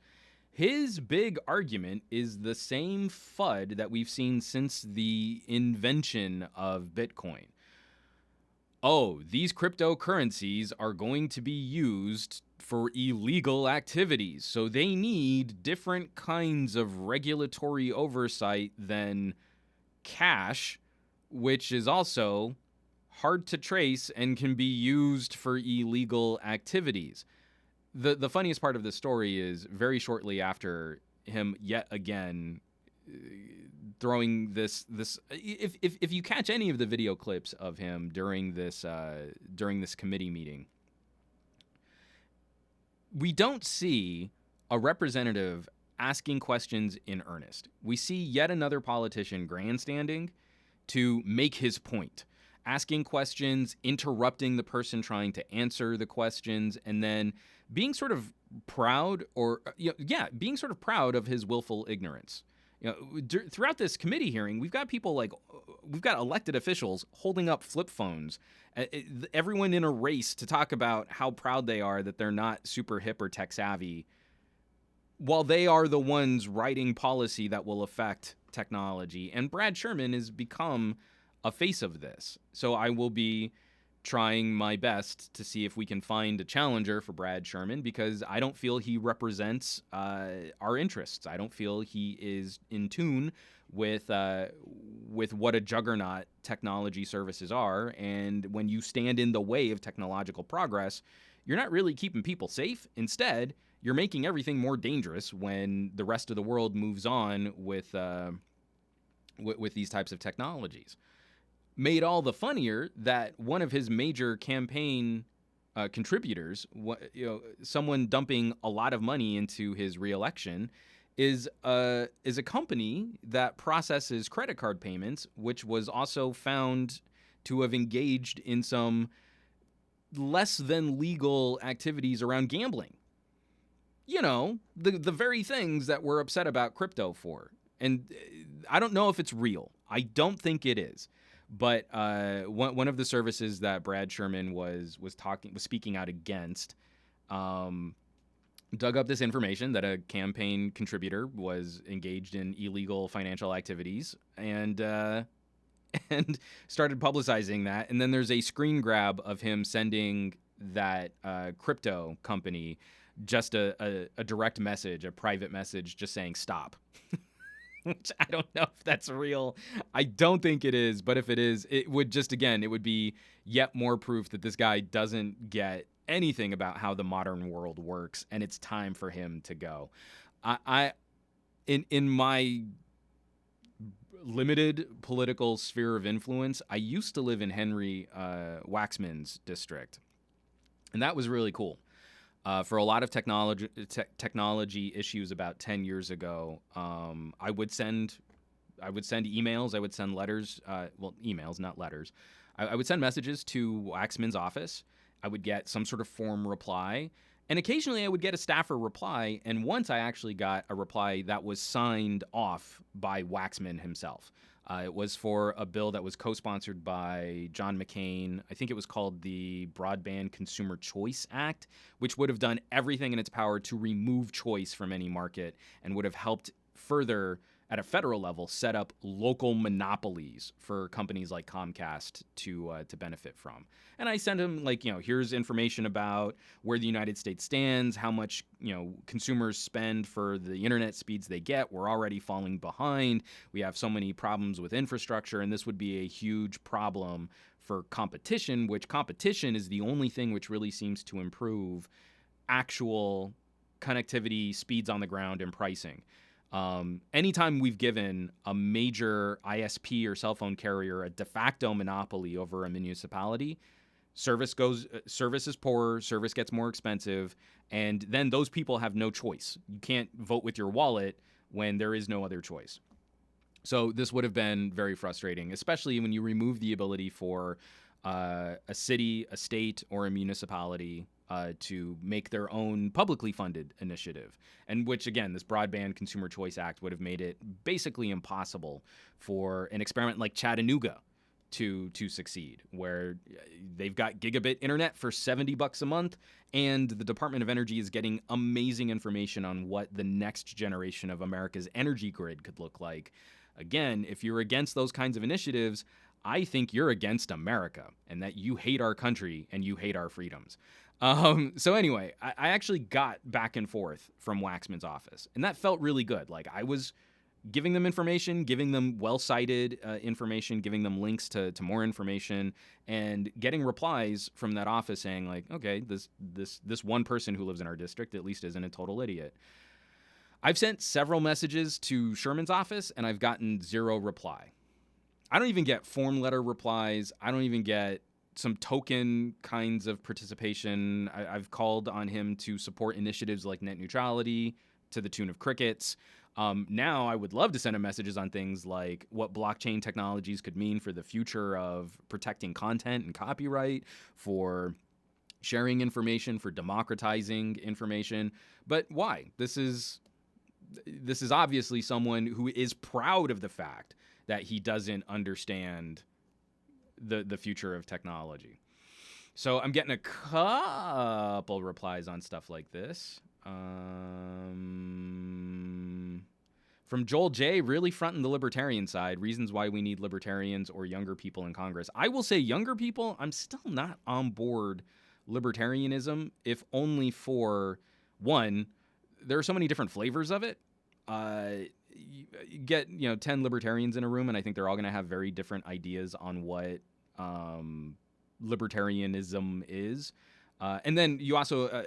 His big argument is the same FUD that we've seen since the invention of Bitcoin. Oh, these cryptocurrencies are going to be used for illegal activities, so they need different kinds of regulatory oversight than cash, which is also hard to trace and can be used for illegal activities. The funniest part of the story is very shortly after him yet again throwing this if you catch any of the video clips of him during this committee meeting, we don't see a representative asking questions in earnest. We see yet another politician grandstanding to make his point, asking questions, interrupting the person trying to answer the questions, and then being sort of proud being sort of proud of his willful ignorance. Throughout this committee hearing, we've got elected officials holding up flip phones, everyone in a race to talk about how proud they are that they're not super hip or tech savvy, while they are the ones writing policy that will affect technology. And Brad Sherman has become a face of this. So I will be trying my best to see if we can find a challenger for Brad Sherman, because I don't feel he represents our interests. I don't feel he is in tune with what a juggernaut technology services are. And when you stand in the way of technological progress, you're not really keeping people safe. Instead, you're making everything more dangerous when the rest of the world moves on with these types of technologies. Made all the funnier that one of his major campaign contributors, someone dumping a lot of money into his reelection, is a company that processes credit card payments, which was also found to have engaged in some less than legal activities around gambling. The very things that we're upset about crypto for. And I don't know if it's real. I don't think it is. But one of the services that Brad Sherman was speaking out against dug up this information that a campaign contributor was engaged in illegal financial activities and started publicizing that. And then there's a screen grab of him sending that crypto company just a direct message, a private message, just saying stop. Which I don't know if that's real. I don't think it is, but if it is, it would be yet more proof that this guy doesn't get anything about how the modern world works, and it's time for him to go. In my limited political sphere of influence, I used to live in Henry Waxman's district, and that was really cool. For a lot of technology issues about 10 years ago, I would send emails. I would send letters. Emails, not letters. I would send messages to Waxman's office. I would get some sort of form reply. And occasionally I would get a staffer reply. And once I actually got a reply that was signed off by Waxman himself. It was for a bill that was co-sponsored by John McCain. I think it was called the Broadband Consumer Choice Act, which would have done everything in its power to remove choice from any market and would have helped further, at a federal level, set up local monopolies for companies like Comcast to benefit from. And I sent him, here's information about where the United States stands, how much, consumers spend for the internet speeds they get. We're already falling behind. We have so many problems with infrastructure, and this would be a huge problem for competition, which competition is the only thing which really seems to improve actual connectivity, speeds on the ground, and pricing. Anytime we've given a major ISP or cell phone carrier a de facto monopoly over a municipality, service is poorer, service gets more expensive, and then those people have no choice. You can't vote with your wallet when there is no other choice. So this would have been very frustrating, especially when you remove the ability for a city, a state, or a municipality to make their own publicly funded initiative, and which, again, this Broadband Consumer Choice Act would have made it basically impossible for an experiment like Chattanooga to succeed, where they've got gigabit internet for $70 a month, and the Department of Energy is getting amazing information on what the next generation of America's energy grid could look like. Again, if you're against those kinds of initiatives, I think you're against America and that you hate our country and you hate our freedoms. So anyway, I actually got back and forth from Waxman's office, and that felt really good. Like, I was giving them information, giving them well-cited information, giving them links to more information, and getting replies from that office saying, like, okay, this one person who lives in our district at least isn't a total idiot. I've sent several messages to Sherman's office, and I've gotten zero reply. I don't even get form letter replies. I don't even get some token kinds of participation. I've called on him to support initiatives like net neutrality to the tune of crickets. Now I would love to send him messages on things like what blockchain technologies could mean for the future of protecting content and copyright, for sharing information, for democratizing information. But why? This is obviously someone who is proud of the fact that he doesn't understand the future of technology. So I'm getting a couple replies on stuff like this. From Joel J., really fronting the libertarian side, reasons why we need libertarians or younger people in Congress. I will say younger people, I'm still not on board libertarianism, if only for, one, there are so many different flavors of it. You get 10 libertarians in a room, and I think they're all going to have very different ideas on what libertarianism is. And then you also,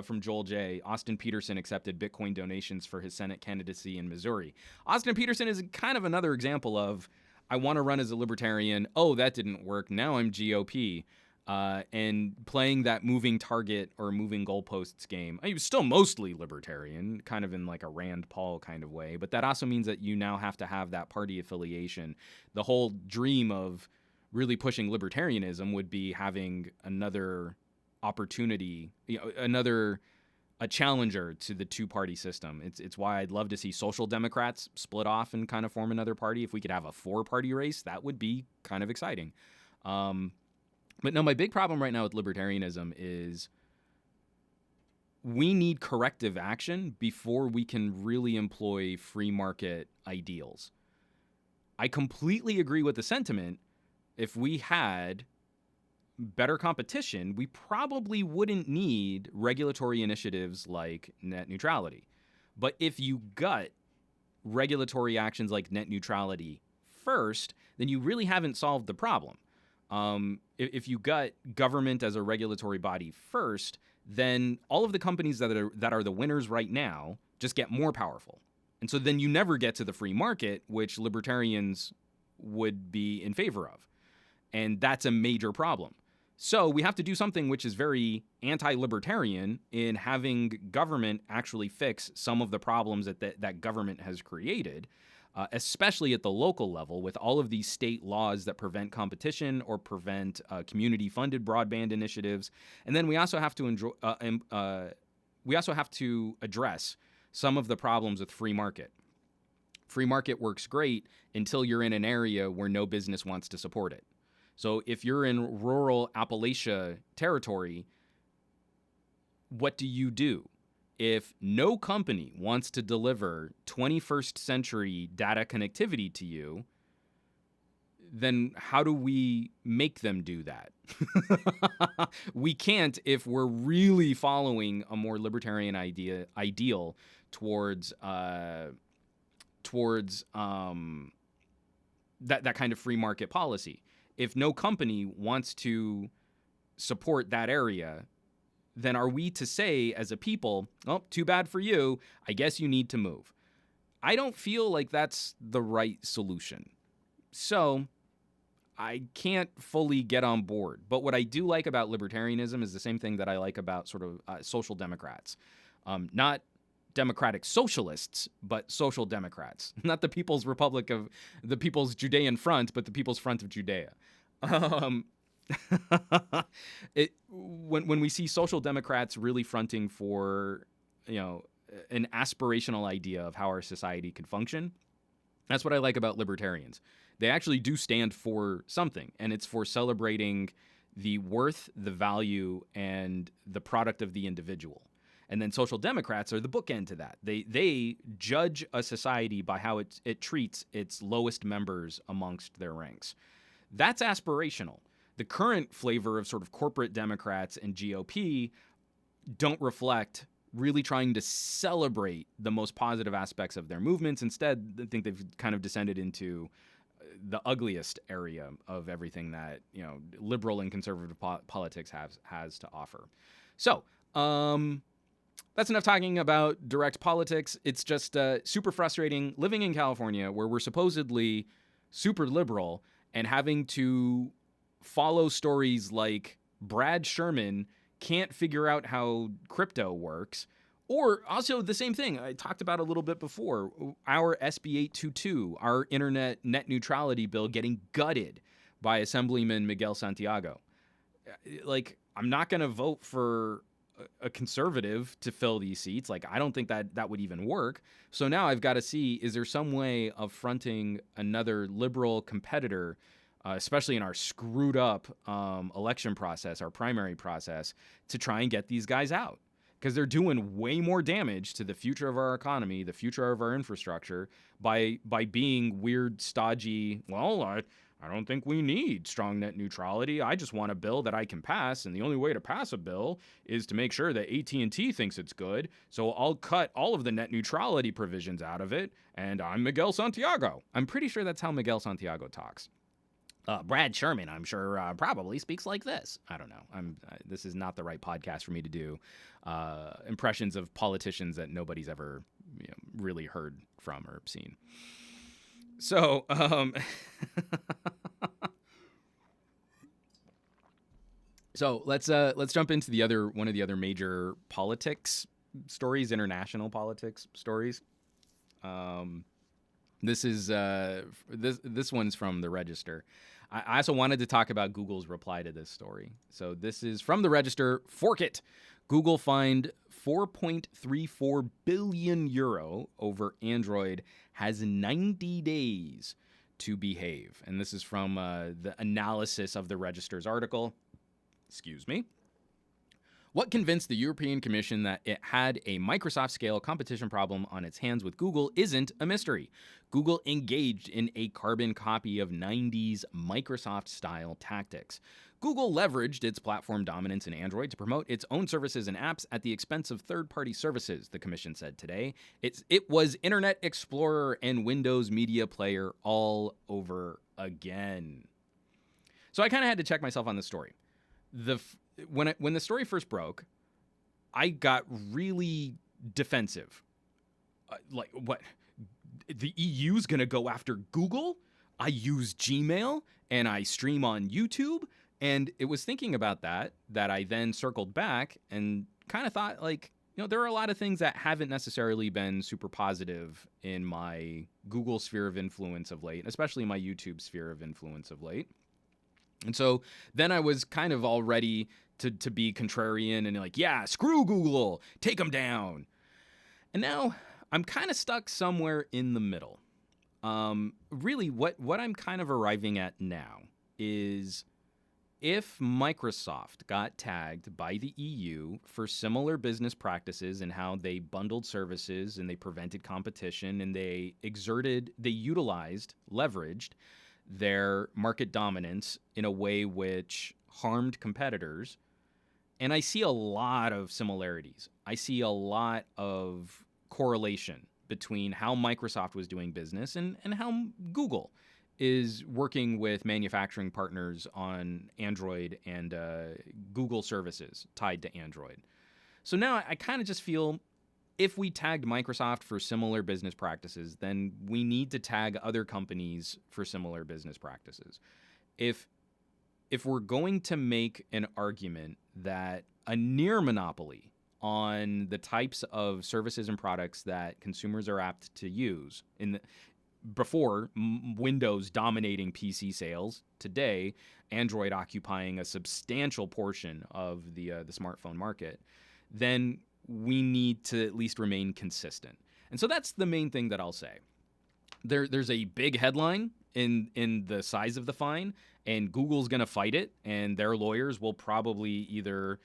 from Joel J., Austin Peterson accepted Bitcoin donations for his Senate candidacy in Missouri. Austin Peterson is kind of another example of, I want to run as a libertarian. Oh, that didn't work. Now I'm GOP. And playing that moving target or moving goalposts game. He was still mostly libertarian, kind of in like a Rand Paul kind of way. But that also means that you now have to have that party affiliation. The whole dream of really pushing libertarianism would be having another opportunity, a challenger to the two-party system. It's why I'd love to see social democrats split off and kind of form another party. If we could have a four-party race, that would be kind of exciting. But no, my big problem right now with libertarianism is we need corrective action before we can really employ free market ideals. I completely agree with the sentiment. If we had better competition, we probably wouldn't need regulatory initiatives like net neutrality. But if you gut regulatory actions like net neutrality first, then you really haven't solved the problem. If you gut government as a regulatory body first, then all of the companies that are the winners right now just get more powerful. And so then you never get to the free market, which libertarians would be in favor of. And that's a major problem. So we have to do something which is very anti-libertarian in having government actually fix some of the problems that government has created. Especially at the local level, with all of these state laws that prevent competition or prevent community-funded broadband initiatives. And then we also have to address some of the problems with free market. Free market works great until you're in an area where no business wants to support it. So if you're in rural Appalachia territory, what do? If no company wants to deliver 21st century data connectivity to you, then how do we make them do that? We can't if we're really following a more libertarian ideal towards that kind of free market policy. If no company wants to support that area, then are we to say as a people, oh, too bad for you, I guess you need to move? I don't feel like that's the right solution. So I can't fully get on board. But what I do like about libertarianism is the same thing that I like about sort of social democrats. Not democratic socialists, but social democrats. Not the People's Republic of the People's Judean Front, but the People's Front of Judea. When we see social democrats really fronting for, an aspirational idea of how our society could function, that's what I like about libertarians. they actually do stand for something, and it's for celebrating the worth, the value, and the product of the individual. And then social democrats are the bookend to that. They judge a society by how it treats its lowest members amongst their ranks. That's aspirational. The current flavor of sort of corporate Democrats and GOP don't reflect really trying to celebrate the most positive aspects of their movements. Instead, I think they've kind of descended into the ugliest area of everything that, you know, liberal and conservative politics has to offer. So, that's enough talking about direct politics. It's just super frustrating living in California, where we're supposedly super liberal, and having to follow stories like Brad Sherman can't figure out how crypto works. Or also the same thing I talked about a little bit before, our SB 822, our internet net neutrality bill, getting gutted by Assemblyman Miguel Santiago. Like, I'm not going to vote for a conservative to fill these seats. Like, I don't think that would even work. So now I've got to see, is there some way of fronting another liberal competitor, especially in our screwed up election process, our primary process, to try and get these guys out? Because they're doing way more damage to the future of our economy, the future of our infrastructure, by being weird, stodgy, well, I don't think we need strong net neutrality. I just want a bill that I can pass, and the only way to pass a bill is to make sure that AT&T thinks it's good, so I'll cut all of the net neutrality provisions out of it, and I'm Miguel Santiago. I'm pretty sure that's how Miguel Santiago talks. Brad Sherman, I'm sure, probably speaks like this. I don't know. This is not the right podcast for me to do impressions of politicians that nobody's ever really heard from or seen. So, so let's jump into one of the other major politics stories, international politics stories. This is this one's from the Register. I also wanted to talk about Google's reply to this story. So this is from the Register. Fork it. Google fined 4.34 billion euro over Android, has 90 days to behave. And this is from the analysis of the Register's article. Excuse me. What convinced the European Commission that it had a Microsoft-scale competition problem on its hands with Google isn't a mystery. Google engaged in a carbon copy of 90s Microsoft-style tactics. Google leveraged its platform dominance in Android to promote its own services and apps at the expense of third-party services, the Commission said today. It was Internet Explorer and Windows Media Player all over again. So I kind of had to check myself on this story. When the story first broke, I got really defensive. Like, what? The EU's going to go after Google? I use Gmail and I stream on YouTube. And it was thinking about that I then circled back and kind of thought, like, there are a lot of things that haven't necessarily been super positive in my Google sphere of influence of late, especially my YouTube sphere of influence of late. And so then I was kind of all ready to be contrarian and like, yeah, screw Google, take them down. And now I'm kind of stuck somewhere in the middle. Really, what I'm kind of arriving at now is, if Microsoft got tagged by the EU for similar business practices and how they bundled services and they prevented competition and they utilized, leveraged their market dominance in a way which harmed competitors, and I see a lot of similarities. I see a lot of correlation between how Microsoft was doing business and how Google is working with manufacturing partners on Android and Google services tied to Android. So now I kind of just feel, if we tagged Microsoft for similar business practices, then we need to tag other companies for similar business practices. If we're going to make an argument that a near monopoly on the types of services and products that consumers are apt to use before Windows dominating PC sales, today Android occupying a substantial portion of the smartphone market, then we need to at least remain consistent. And so that's the main thing that I'll say. there's a big headline in the size of the fine, and Google's going to fight it, and their lawyers will probably either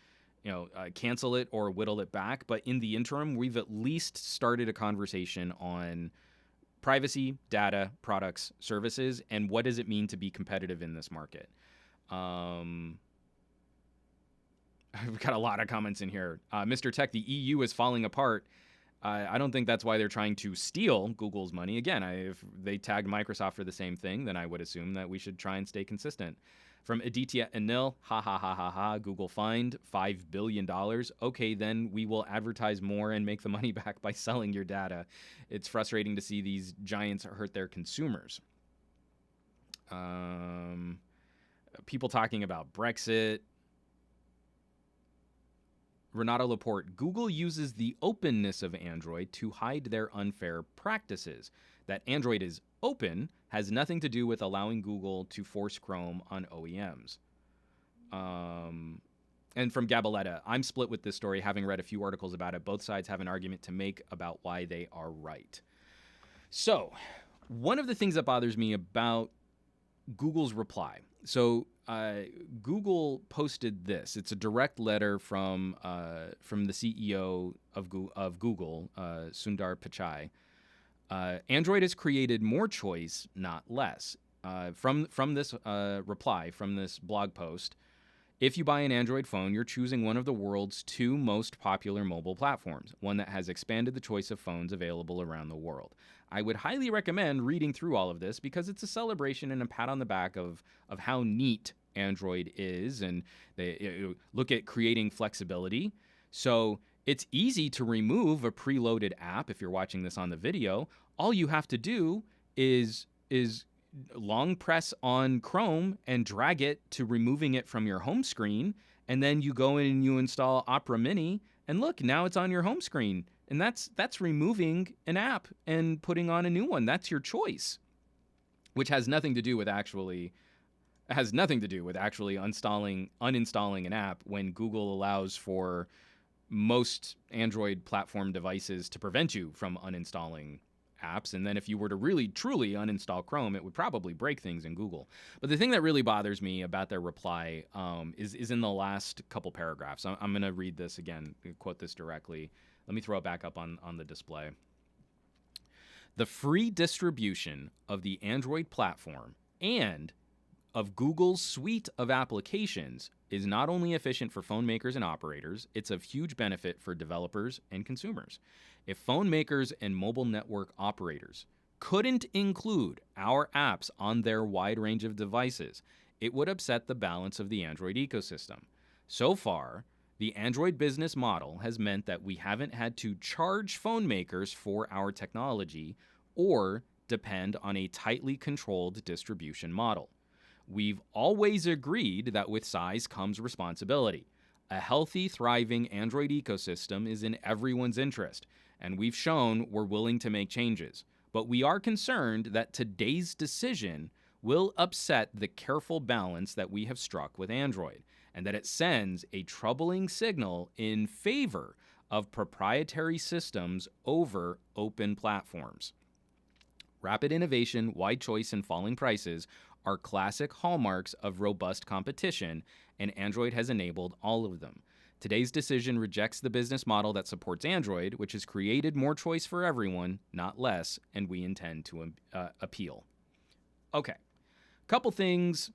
cancel it or whittle it back. But in the interim, we've at least started a conversation on privacy, data, products, services, and what does it mean to be competitive in this market. I've got a lot of comments in here. Mr. Tech, the EU is falling apart. I don't think that's why they're trying to steal Google's money. Again, if they tagged Microsoft for the same thing, then I would assume that we should try and stay consistent. From Aditya Anil, ha ha ha ha ha, Google fined $5 billion. Okay, then we will advertise more and make the money back by selling your data. It's frustrating to see these giants hurt their consumers. People talking about Brexit. Renato Laporte, Google uses the openness of Android to hide their unfair practices. That Android is open has nothing to do with allowing Google to force Chrome on OEMs. And from Gabaletta, I'm split with this story, having read a few articles about it. Both sides have an argument to make about why they are right. So, one of the things that bothers me about Google's reply. So, Google posted this. It's a direct letter from the CEO of Google, Sundar Pichai. Android has created more choice, not less. From this reply, from this blog post, if you buy an Android phone, you're choosing one of the world's two most popular mobile platforms, one that has expanded the choice of phones available around the world. I would highly recommend reading through all of this because it's a celebration and a pat on the back of how neat Android is, and they look at creating flexibility. So it's easy to remove a preloaded app if you're watching this on the video. All you have to do is long press on Chrome and drag it to removing it from your home screen, and then you go in and you install Opera Mini, and look, now it's on your home screen. And that's removing an app and putting on a new one. That's your choice, which has nothing to do with actually uninstalling an app when Google allows for most Android platform devices to prevent you from uninstalling apps. And then if you were to really truly uninstall Chrome, it would probably break things in Google. But the thing that really bothers me about their reply is in the last couple paragraphs. I'm going to read this again, quote this directly. Let me throw it back up on the display. The free distribution of the Android platform and of Google's suite of applications is not only efficient for phone makers and operators, it's of huge benefit for developers and consumers. If phone makers and mobile network operators couldn't include our apps on their wide range of devices, it would upset the balance of the Android ecosystem. So far, the Android business model has meant that we haven't had to charge phone makers for our technology or depend on a tightly controlled distribution model. We've always agreed that with size comes responsibility. A healthy, thriving Android ecosystem is in everyone's interest, and we've shown we're willing to make changes. But we are concerned that today's decision will upset the careful balance that we have struck with Android, and that it sends a troubling signal in favor of proprietary systems over open platforms. Rapid innovation, wide choice, and falling prices are classic hallmarks of robust competition, and Android has enabled all of them. Today's decision rejects the business model that supports Android, which has created more choice for everyone, not less, and we intend to appeal. Okay, a couple things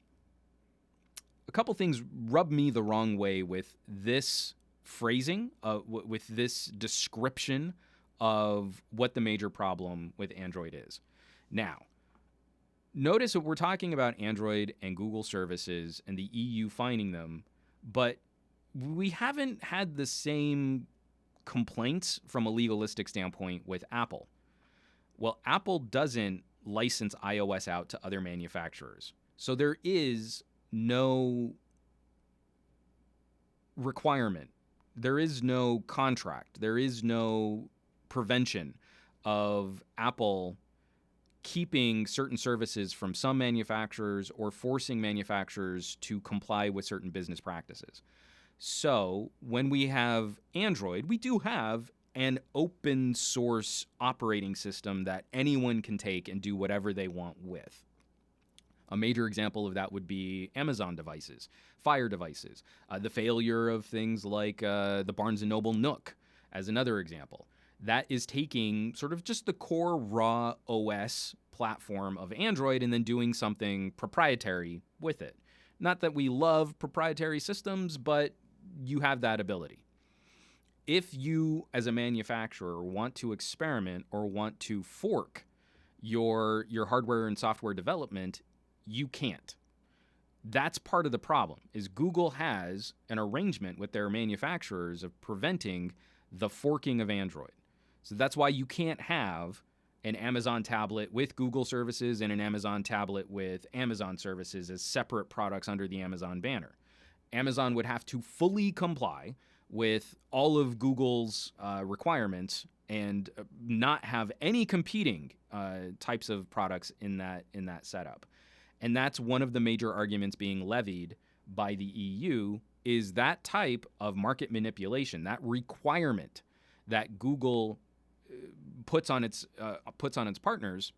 rub me the wrong way with this phrasing, with this description of what the major problem with Android is. Now, notice that we're talking about Android and Google services and the EU fining them, but we haven't had the same complaints from a legalistic standpoint with Apple. Well, Apple doesn't license iOS out to other manufacturers. So there is no requirement. There is no contract. There is no prevention of Apple keeping certain services from some manufacturers or forcing manufacturers to comply with certain business practices. So when we have Android, we do have an open source operating system that anyone can take and do whatever they want with. A major example of that would be Amazon devices, Fire devices, the failure of things like the Barnes & Noble Nook as another example. That is taking sort of just the core raw OS platform of Android and then doing something proprietary with it. Not that we love proprietary systems, but you have that ability. If you, as a manufacturer, want to experiment or want to fork your hardware and software development, you can't. That's part of the problem, is Google has an arrangement with their manufacturers of preventing the forking of Android. So that's why you can't have an Amazon tablet with Google services and an Amazon tablet with Amazon services as separate products under the Amazon banner. Amazon would have to fully comply with all of Google's requirements and not have any competing types of products in that setup. And that's one of the major arguments being levied by the EU, is that type of market manipulation, that requirement that Google puts on its partners,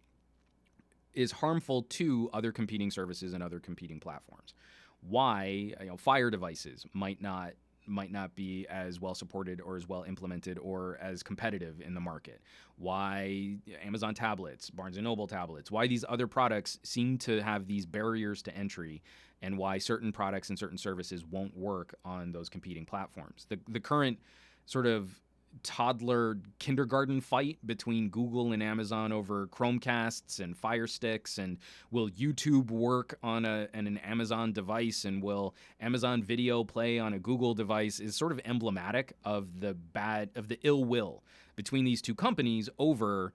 is harmful to other competing services and other competing platforms. Why Fire devices might not be as well supported or as well implemented or as competitive in the market. Why Amazon tablets, Barnes & Noble tablets, why these other products seem to have these barriers to entry, and why certain products and certain services won't work on those competing platforms. The current sort of toddler kindergarten fight between Google and Amazon over Chromecasts and Fire Sticks, and will YouTube work on an Amazon device, and will Amazon Video play on a Google device, is sort of emblematic of the ill will between these two companies over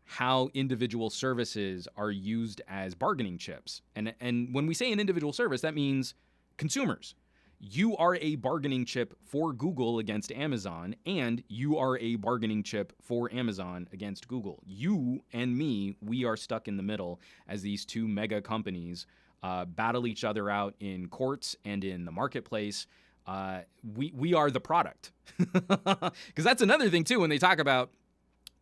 how individual services are used as bargaining chips. And when we say an individual service, that means consumers. You are a bargaining chip for Google against Amazon, and you are a bargaining chip for Amazon against Google. You and me, we are stuck in the middle as these two mega companies battle each other out in courts and in the marketplace. We are the product. Because that's another thing, too, when they talk about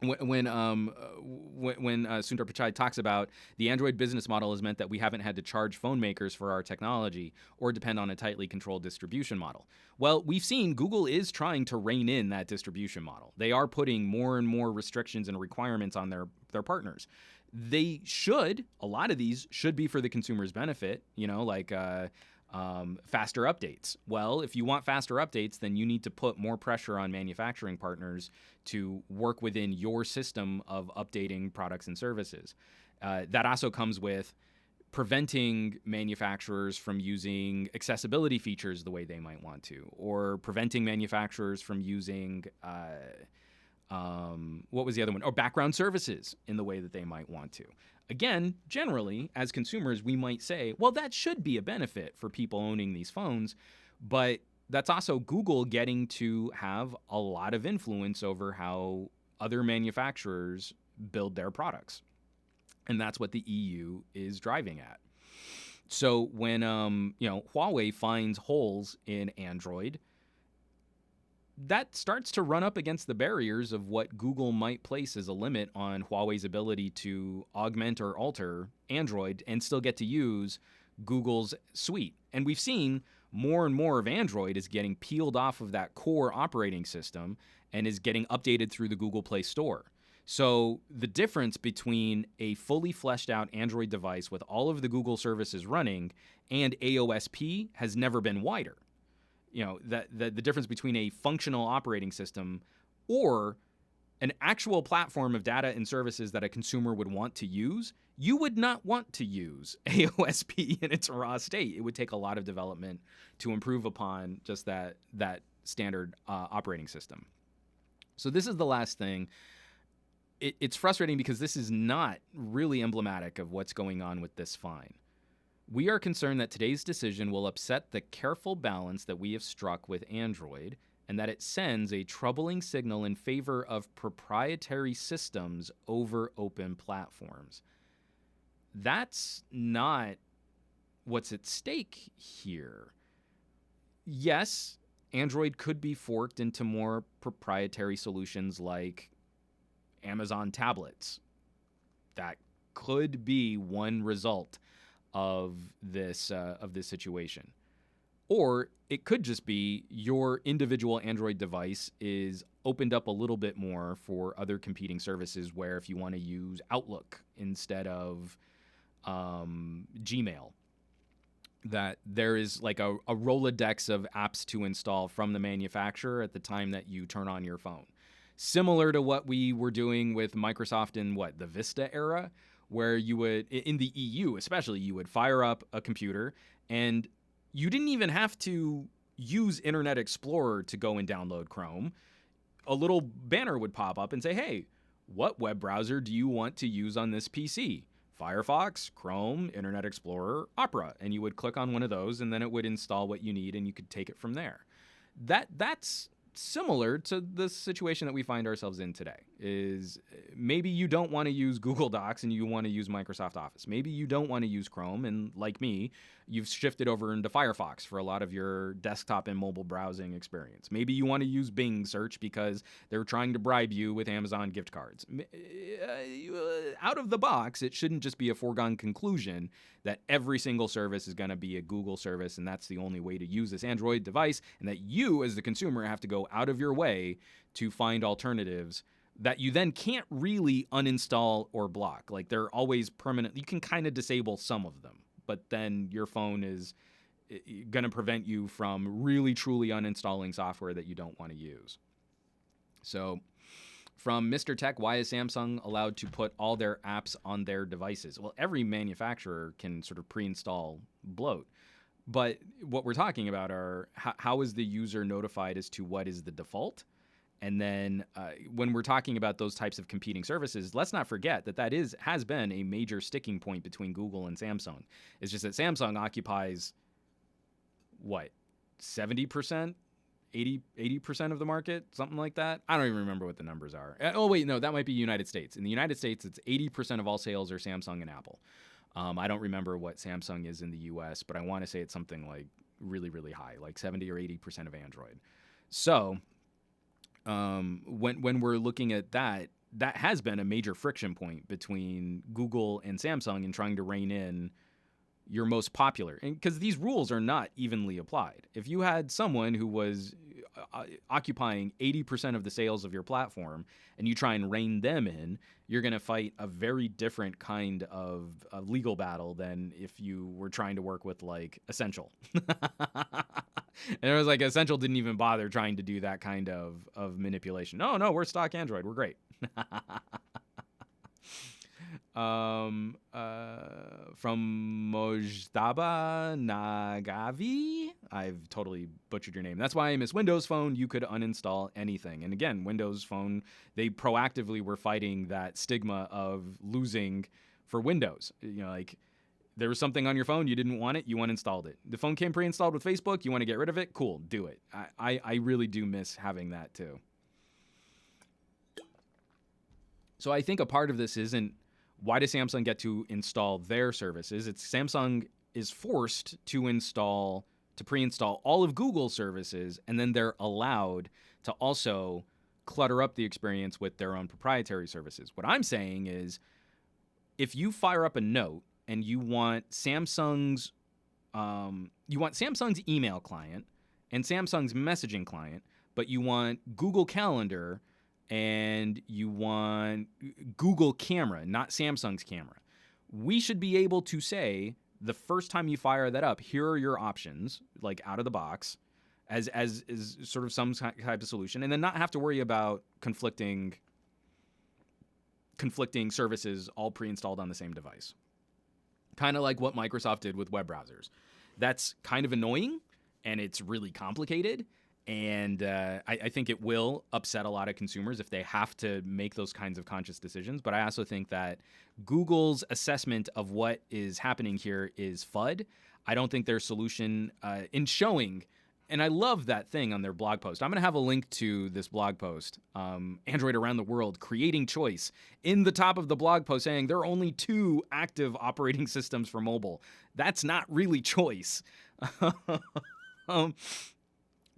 when Sundar Pichai talks about the Android business model has meant that we haven't had to charge phone makers for our technology or depend on a tightly controlled distribution model. Well, we've seen Google is trying to rein in that distribution model. They are putting more and more restrictions and requirements on their partners. They should, a lot of these should be for the consumer's benefit, like faster updates. Well, if you want faster updates, then you need to put more pressure on manufacturing partners to work within your system of updating products and services. That also comes with preventing manufacturers from using accessibility features the way they might want to, or preventing manufacturers from using what was the other one? Or background services in the way that they might want to. Again, generally, as consumers, we might say, well, that should be a benefit for people owning these phones, but that's also Google getting to have a lot of influence over how other manufacturers build their products. And that's what the EU is driving at. So when Huawei finds holes in Android, that starts to run up against the barriers of what Google might place as a limit on Huawei's ability to augment or alter Android and still get to use Google's suite. And we've seen more and more of Android is getting peeled off of that core operating system and is getting updated through the Google Play Store. So the difference between a fully fleshed out Android device with all of the Google services running and AOSP has never been wider. The difference between a functional operating system or an actual platform of data and services that a consumer would want to use, you would not want to use AOSP in its raw state. It would take a lot of development to improve upon just that standard operating system. So this is the last thing. It's frustrating because this is not really emblematic of what's going on with this fine. We are concerned that today's decision will upset the careful balance that we have struck with Android, and that it sends a troubling signal in favor of proprietary systems over open platforms. That's not what's at stake here. Yes, Android could be forked into more proprietary solutions like Amazon tablets. That could be one result of this situation. Or it could just be your individual Android device is opened up a little bit more for other competing services, where if you want to use Outlook instead of Gmail, that there is like a Rolodex of apps to install from the manufacturer at the time that you turn on your phone. Similar to what we were doing with Microsoft in the Vista era, where you would, in the EU especially, you would fire up a computer and you didn't even have to use Internet Explorer to go and download Chrome. A little banner would pop up and say, hey, what web browser do you want to use on this PC? Firefox, Chrome, Internet Explorer, Opera. And you would click on one of those and then it would install what you need and you could take it from there. That's similar to the situation that we find ourselves in today. Is maybe you don't want to use Google Docs and you want to use Microsoft Office. Maybe you don't want to use Chrome, and like me, you've shifted over into Firefox for a lot of your desktop and mobile browsing experience. Maybe you want to use Bing search because they're trying to bribe you with Amazon gift cards. Out of the box, it shouldn't just be a foregone conclusion that every single service is going to be a Google service and that's the only way to use this Android device, and that you as the consumer have to go out of your way to find alternatives that you then can't really uninstall or block. Like, they're always permanent. You can kind of disable some of them, but then your phone is going to prevent you from really truly uninstalling software that you don't want to use. So from Mr. Tech, why is Samsung allowed to put all their apps on their devices? Well, every manufacturer can sort of pre-install bloat. But what we're talking about are how is the user notified as to what is the default? And then when we're talking about those types of competing services, let's not forget that has been a major sticking point between Google and Samsung. It's just that Samsung occupies, 70%? 80% of the market? Something like that? I don't even remember what the numbers are. Oh, wait, no, that might be United States. In the United States, it's 80% of all sales are Samsung and Apple. I don't remember what Samsung is in the US, but I want to say it's something like really, really high, like 70 or 80% of Android. So when we're looking at that has been a major friction point between Google and Samsung in trying to rein in your most popular, and because these rules are not evenly applied. If you had someone who was occupying 80% of the sales of your platform and you try and rein them in, you're going to fight a very different kind of legal battle than if you were trying to work with like Essential. And it was like Essential didn't even bother trying to do that kind of manipulation. No, we're stock Android. We're great. From Mojdaba Nagavi, I've totally butchered your name. That's why I miss Windows Phone. You could uninstall anything. And again, Windows Phone, they proactively were fighting that stigma of losing for Windows. Like, there was something on your phone, you didn't want it, you uninstalled it. The phone came pre-installed with Facebook, you want to get rid of it? Cool, do it. I really do miss having that too. So I think a part of this isn't why does Samsung get to install their services? It's Samsung is forced to pre-install all of Google's services, and then they're allowed to also clutter up the experience with their own proprietary services. What I'm saying is, if you fire up a Note and you want Samsung's email client and Samsung's messaging client, but you want Google Calendar and you want Google Camera, not Samsung's camera, we should be able to say the first time you fire that up, here are your options, like out of the box, as sort of some type of solution, and then not have to worry about conflicting services all pre-installed on the same device. Kind of like what Microsoft did with web browsers. That's kind of annoying, and it's really complicated. And I think it will upset a lot of consumers if they have to make those kinds of conscious decisions. But I also think that Google's assessment of what is happening here is FUD. I don't think their solution in showing, and I love that thing on their blog post. I'm going to have a link to this blog post, Android Around the World, Creating Choice, in the top of the blog post saying there are only 2 active operating systems for mobile. That's not really choice.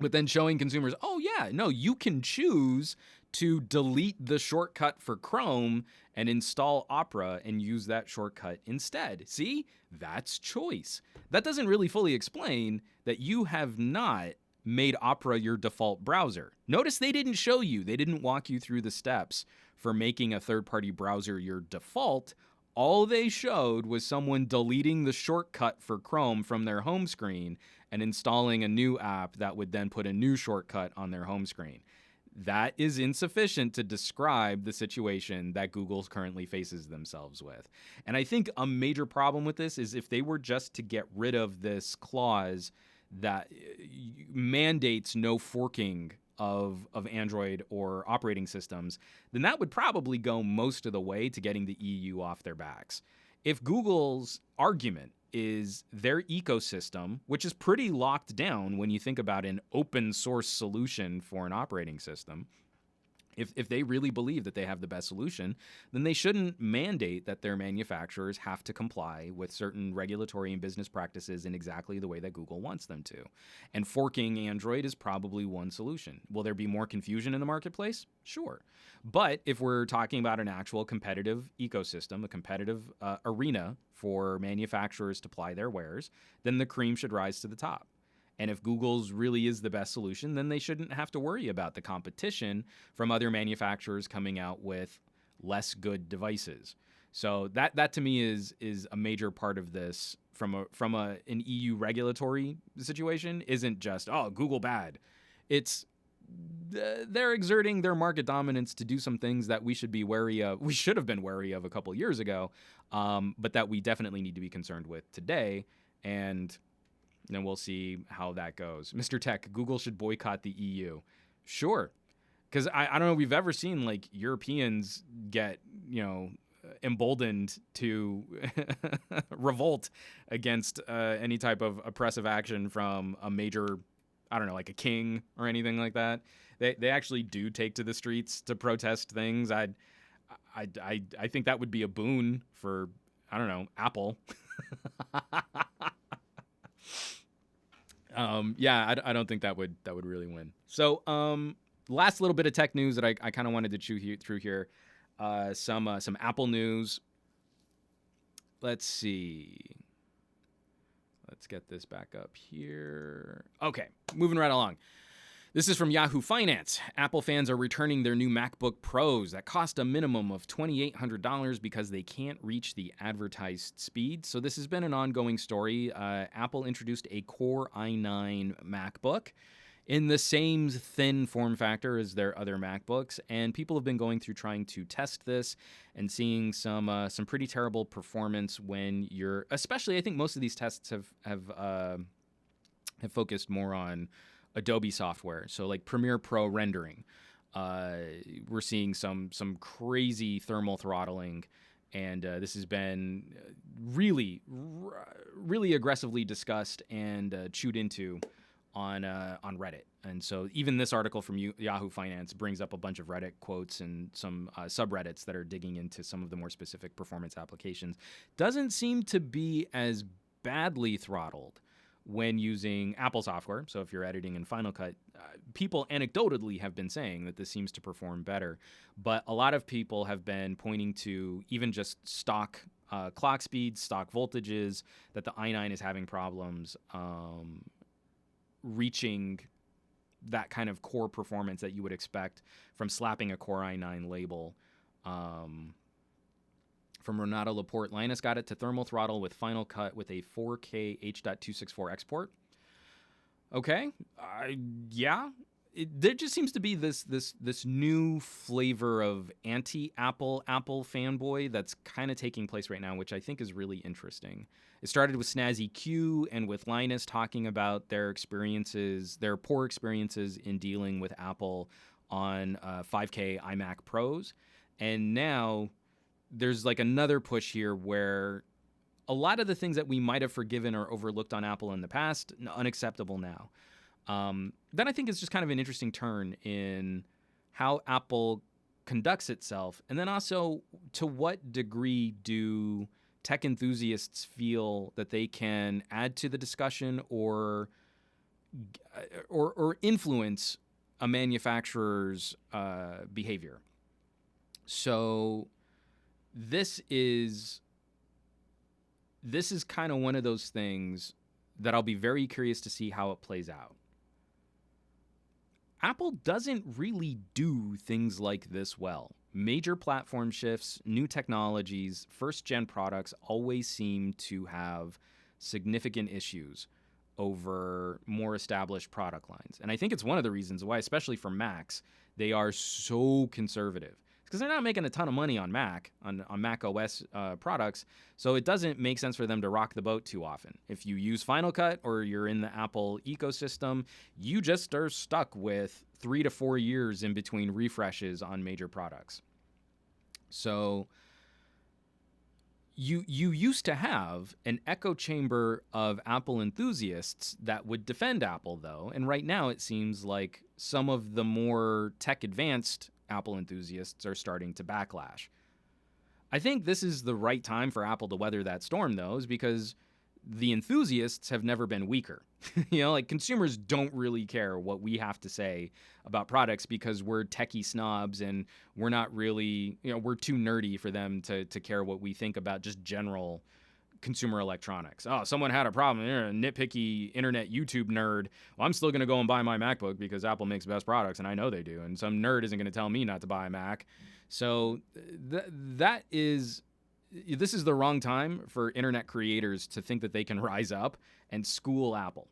but then showing consumers, oh yeah, no, you can choose to delete the shortcut for Chrome and install Opera and use that shortcut instead. See, that's choice. That doesn't really fully explain that you have not made Opera your default browser. Notice they didn't show you, they didn't walk you through the steps for making a third-party browser your default. All they showed was someone deleting the shortcut for Chrome from their home screen and installing a new app that would then put a new shortcut on their home screen. That is insufficient to describe the situation that Google currently faces themselves with. And I think a major problem with this is if they were just to get rid of this clause that mandates no forking of Android or operating systems, then that would probably go most of the way to getting the EU off their backs. If Google's argument is their ecosystem, which is pretty locked down when you think about an open source solution for an operating system, if they really believe that they have the best solution, then they shouldn't mandate that their manufacturers have to comply with certain regulatory and business practices in exactly the way that Google wants them to. And forking Android is probably one solution. Will there be more confusion in the marketplace? Sure. But if we're talking about an actual competitive ecosystem, a competitive arena for manufacturers to ply their wares, then the cream should rise to the top. And if Google's really is the best solution, then they shouldn't have to worry about the competition from other manufacturers coming out with less good devices. So that to me is a major part of this from an EU regulatory situation. Isn't just, oh, Google bad. It's they're exerting their market dominance to do some things that we should be wary of. We should have been wary of a couple years ago, but that we definitely need to be concerned with today. And then we'll see how that goes. Mr. Tech, Google should boycott the EU. Sure. Because I don't know if we've ever seen like Europeans get, emboldened to revolt against any type of oppressive action from a major, I don't know, like a king or anything like that. They actually do take to the streets to protest things. I think that would be a boon for, I don't know, Apple. I don't think that would really win. So, last little bit of tech news that I kind of wanted to chew through here. Some Apple news. Let's see. Let's get this back up here. Okay, moving right along. This is from Yahoo Finance. Apple fans are returning their new MacBook Pros that cost a minimum of $2,800 because they can't reach the advertised speed. So this has been an ongoing story. Apple introduced a Core i9 MacBook in the same thin form factor as their other MacBooks, and people have been going through trying to test this and seeing some pretty terrible performance when you're, especially I think most of these tests have focused more on Adobe software, so like Premiere Pro rendering. We're seeing some crazy thermal throttling, and this has been really aggressively discussed and chewed into on Reddit. And so even this article from Yahoo Finance brings up a bunch of Reddit quotes and some subreddits that are digging into some of the more specific performance applications. Doesn't seem to be as badly throttled when using Apple software. So if you're editing in Final Cut, people anecdotally have been saying that this seems to perform better. But a lot of people have been pointing to even just stock clock speeds, stock voltages, that the i9 is having problems reaching that kind of core performance that you would expect from slapping a Core i9 label. From Renato Laporte, Linus got it to thermal throttle with Final Cut with a 4K H.264 export. Okay, yeah. There just seems to be this new flavor of anti-Apple fanboy that's kind of taking place right now, which I think is really interesting. It started with Snazzy Q and with Linus talking about their poor experiences in dealing with Apple on 5K iMac Pros, and now there's like another push here where a lot of the things that we might have forgiven or overlooked on Apple in the past, unacceptable now. Then I think it's just kind of an interesting turn in how Apple conducts itself. And then also, to what degree do tech enthusiasts feel that they can add to the discussion or or influence a manufacturer's behavior. So this is kind of one of those things that I'll be very curious to see how it plays out. Apple doesn't really do things like this well. Major platform shifts, new technologies, first-gen products always seem to have significant issues over more established product lines. And I think it's one of the reasons why, especially for Macs, they are so conservative. Because they're not making a ton of money on Mac OS products, so it doesn't make sense for them to rock the boat too often. If you use Final Cut or you're in the Apple ecosystem, you just are stuck with 3 to 4 years in between refreshes on major products. So you used to have an echo chamber of Apple enthusiasts that would defend Apple, though, and right now it seems like some of the more tech-advanced Apple enthusiasts are starting to backlash. I think this is the right time for Apple to weather that storm, though, is because the enthusiasts have never been weaker. Like consumers don't really care what we have to say about products because we're techie snobs and we're not really, we're too nerdy for them to care what we think about just general consumer electronics. Oh, someone had a problem. You're a nitpicky internet YouTube nerd. Well, I'm still going to go and buy my MacBook because Apple makes best products, and I know they do. And some nerd isn't going to tell me not to buy a Mac. So this is the wrong time for internet creators to think that they can rise up and school Apple.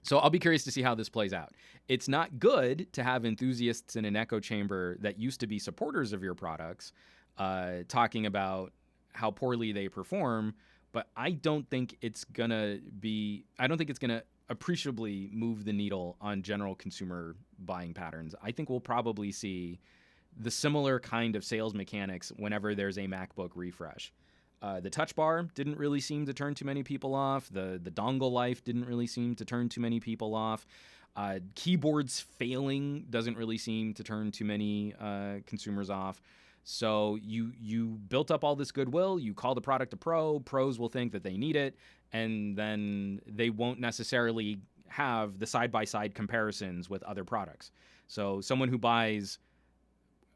So I'll be curious to see how this plays out. It's not good to have enthusiasts in an echo chamber that used to be supporters of your products talking about how poorly they perform, but I don't think it's gonna appreciably move the needle on general consumer buying patterns. I think we'll probably see the similar kind of sales mechanics whenever there's a MacBook refresh. The touch bar didn't really seem to turn too many people off. The dongle life didn't really seem to turn too many people off. Keyboards failing doesn't really seem to turn too many consumers off. So you built up all this goodwill, you call the product a pro, pros will think that they need it, and then they won't necessarily have the side-by-side comparisons with other products. So someone who buys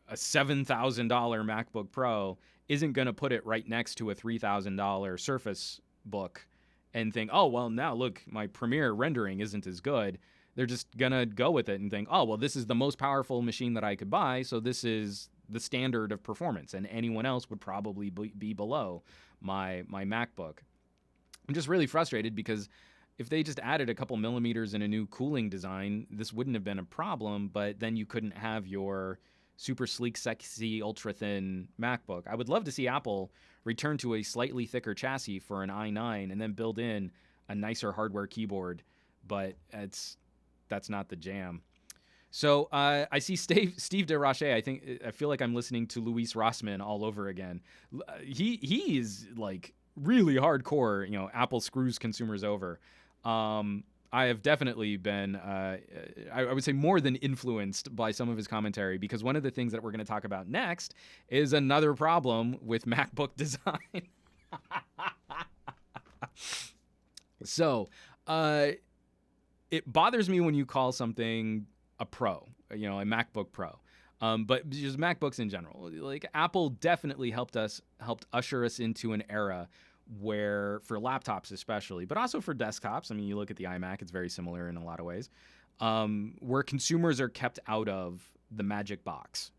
a $7,000 MacBook Pro isn't going to put it right next to a $3,000 Surface Book and think, oh, well, now look, my Premiere rendering isn't as good. They're just going to go with it and think, oh, well, this is the most powerful machine that I could buy, so this is the standard of performance, and anyone else would probably be below my MacBook. I'm just really frustrated because if they just added a couple millimeters in a new cooling design, this wouldn't have been a problem, but then you couldn't have your super sleek, sexy, ultra-thin MacBook. I would love to see Apple return to a slightly thicker chassis for an i9 and then build in a nicer hardware keyboard, but that's not the jam. So I see Steve DeRoche. I feel like I'm listening to Luis Rossmann all over again. He is like really hardcore. Apple screws consumers over. I have definitely been, I would say, more than influenced by some of his commentary, because one of the things that we're going to talk about next is another problem with MacBook design. So it bothers me when you call something a Pro, a MacBook Pro. But just MacBooks in general. Like Apple definitely helped usher us into an era where, for laptops especially, but also for desktops, I mean, you look at the iMac, it's very similar in a lot of ways, where consumers are kept out of the magic box.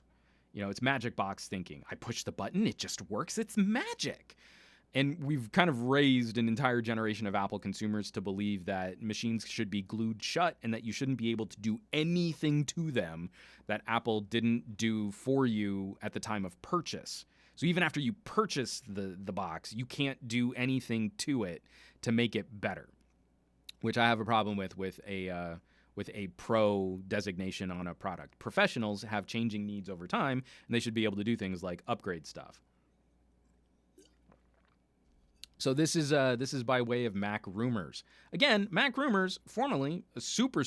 It's magic box thinking. I push the button, it just works, it's magic. And we've kind of raised an entire generation of Apple consumers to believe that machines should be glued shut and that you shouldn't be able to do anything to them that Apple didn't do for you at the time of purchase. So even after you purchase the box, you can't do anything to it to make it better, which I have a problem with a pro designation on a product. Professionals have changing needs over time, and they should be able to do things like upgrade stuff. So this is by way of Mac Rumors. Again, Mac Rumors, formerly a super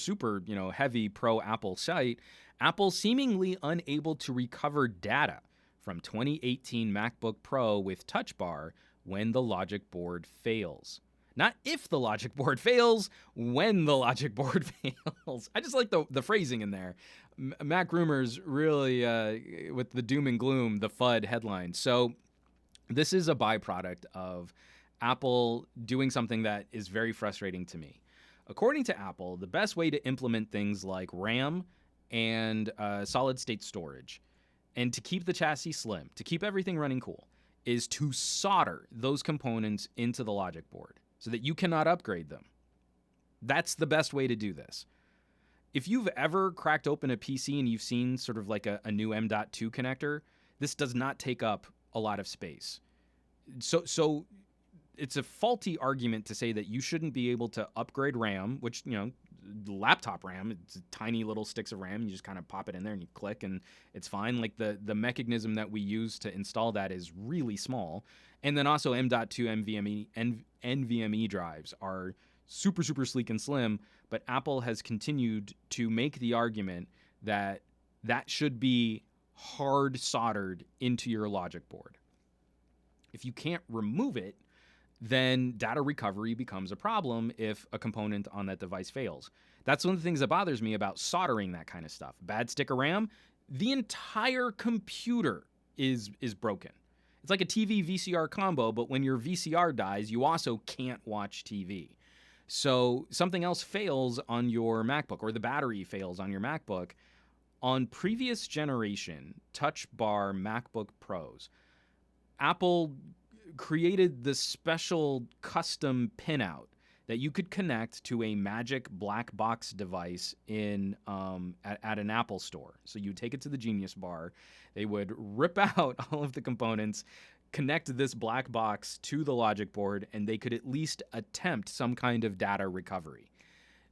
heavy pro Apple site, Apple seemingly unable to recover data from 2018 MacBook Pro with Touch Bar when the logic board fails. Not if the logic board fails, when the logic board fails. I just like the phrasing in there. Mac Rumors really, with the doom and gloom, the FUD headline. So this is a byproduct of Apple doing something that is very frustrating to me. According to Apple, the best way to implement things like RAM and solid state storage, and to keep the chassis slim, to keep everything running cool, is to solder those components into the logic board so that you cannot upgrade them. That's the best way to do this. If you've ever cracked open a PC and you've seen sort of like a new M.2 connector, this does not take up a lot of space. So it's a faulty argument to say that you shouldn't be able to upgrade RAM, which, laptop RAM, it's tiny little sticks of RAM. You just kind of pop it in there and you click and it's fine. Like the mechanism that we use to install that is really small. And then also M.2 NVMe drives are super, super sleek and slim, but Apple has continued to make the argument that that should be hard soldered into your logic board. If you can't remove it, then data recovery becomes a problem if a component on that device fails. That's one of the things that bothers me about soldering that kind of stuff. Bad stick of RAM, the entire computer is broken. It's like a TV VCR combo, but when your VCR dies, you also can't watch TV. So something else fails on your MacBook, or the battery fails on your MacBook. On previous generation Touch Bar MacBook Pros, Apple created this special custom pinout that you could connect to a Magic black box device in at an Apple store. So you take it to the Genius Bar, they would rip out all of the components, connect this black box to the logic board, and they could at least attempt some kind of data recovery.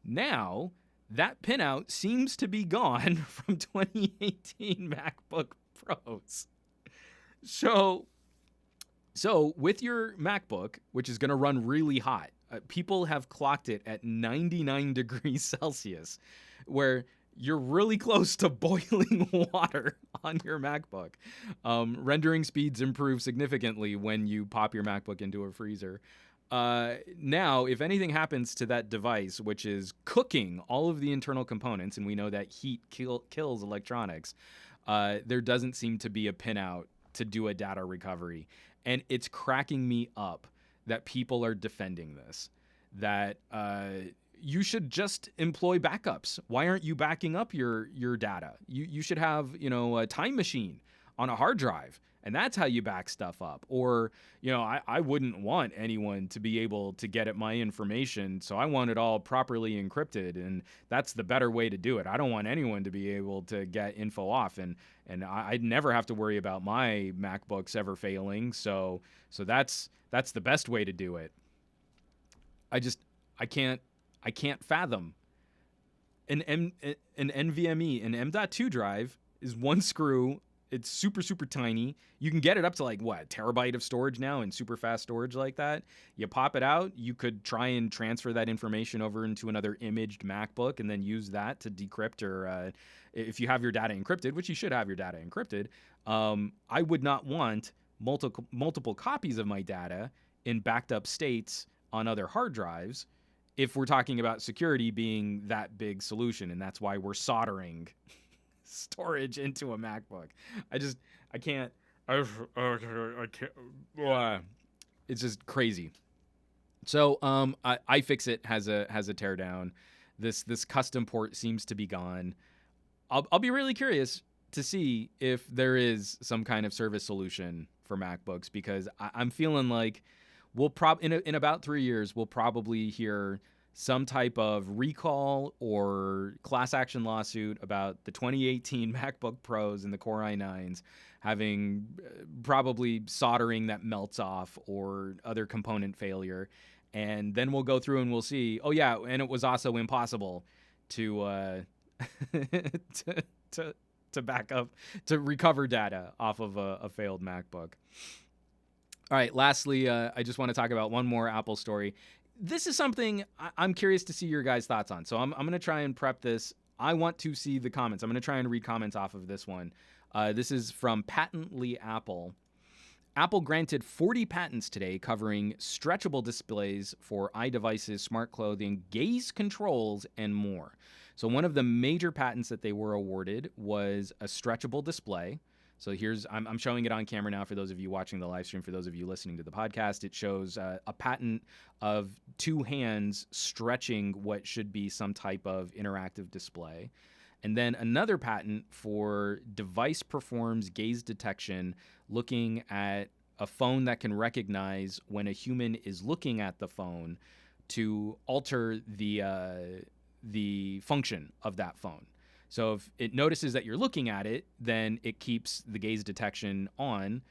Now, that pinout seems to be gone from 2018 MacBook Pros. So with your MacBook, which is going to run really hot, people have clocked it at 99 degrees Celsius, where you're really close to boiling water on your MacBook. Rendering speeds improve significantly when you pop your MacBook into a freezer. Now, if anything happens to that device, which is cooking all of the internal components, and we know that heat kills electronics, there doesn't seem to be a pinout to do a data recovery. And it's cracking me up that people are defending this, that you should just employ backups. Why aren't you backing up your data? You should have, a time machine on a hard drive, and that's how you back stuff up. Or, I wouldn't want anyone to be able to get at my information, so I want it all properly encrypted, and that's the better way to do it. I don't want anyone to be able to get info off, and I'd never have to worry about my MacBooks ever failing, so that's the best way to do it. I can't fathom an NVMe, an M.2 drive is one screw. It's super, super tiny. You can get it up to a terabyte of storage now and super fast storage like that. You pop it out. You could try and transfer that information over into another imaged MacBook and then use that to decrypt, or if you have your data encrypted, which you should have your data encrypted. I would not want multiple copies of my data in backed up states on other hard drives if we're talking about security being that big solution, and that's why we're soldering storage into a MacBook. I can't. It's just crazy. So iFixit has a teardown. This custom port seems to be gone. I'll be really curious to see if there is some kind of service solution for MacBooks, because I'm feeling like we'll in about 3 years we'll probably hear some type of recall or class action lawsuit about the 2018 MacBook Pros and the Core i9s having probably soldering that melts off or other component failure. And then we'll go through and we'll see, oh yeah, and it was also impossible to to back up, to recover data off of a failed MacBook. All right, lastly, I just want to talk about one more Apple story. This is something I'm curious to see your guys' thoughts on. So I'm going to try and prep this. I want to see the comments. I'm going to try and read comments off of this one. This is from Patently Apple. Apple granted 40 patents today covering stretchable displays for iDevices, smart clothing, gaze controls, and more. So one of the major patents that they were awarded was a stretchable display. So I'm showing it on camera now for those of you watching the live stream. For those of you listening to the podcast, it shows a patent of two hands stretching what should be some type of interactive display. And then another patent for device performs gaze detection, looking at a phone that can recognize when a human is looking at the phone to alter the function of that phone. So if it notices that you're looking at it, then it keeps the gaze detection on.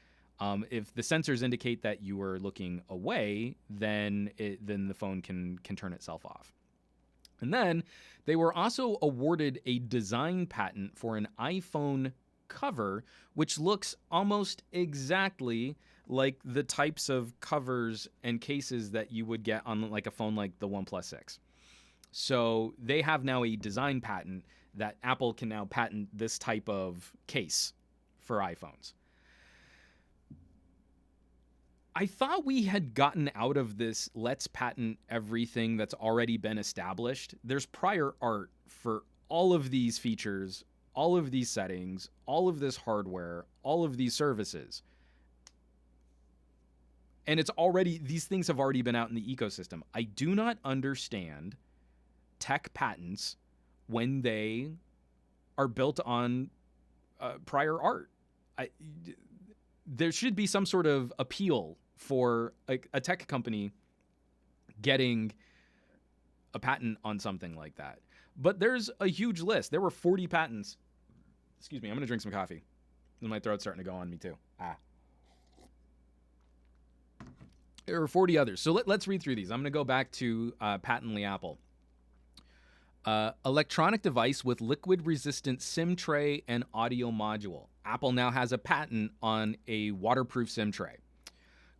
If the sensors indicate that you are looking away, then the phone can turn itself off. And then they were also awarded a design patent for an iPhone cover, which looks almost exactly like the types of covers and cases that you would get on like a phone like the OnePlus 6. So they have now a design patent that Apple can now patent this type of case for iPhones. I thought we had gotten out of this let's patent everything that's already been established. There's prior art for all of these features, all of these settings, all of this hardware, all of these services. And these things have already been out in the ecosystem. I do not understand tech patents when they are built on prior art. There should be some sort of appeal for a tech company getting a patent on something like that. But there's a huge list. There were 40 patents. Excuse me, I'm going to drink some coffee. My throat's starting to go on me too. There were 40 others. So let's read through these. I'm going to go back to Patently Apple. Electronic device with liquid-resistant SIM tray and audio module. Apple now has a patent on a waterproof SIM tray.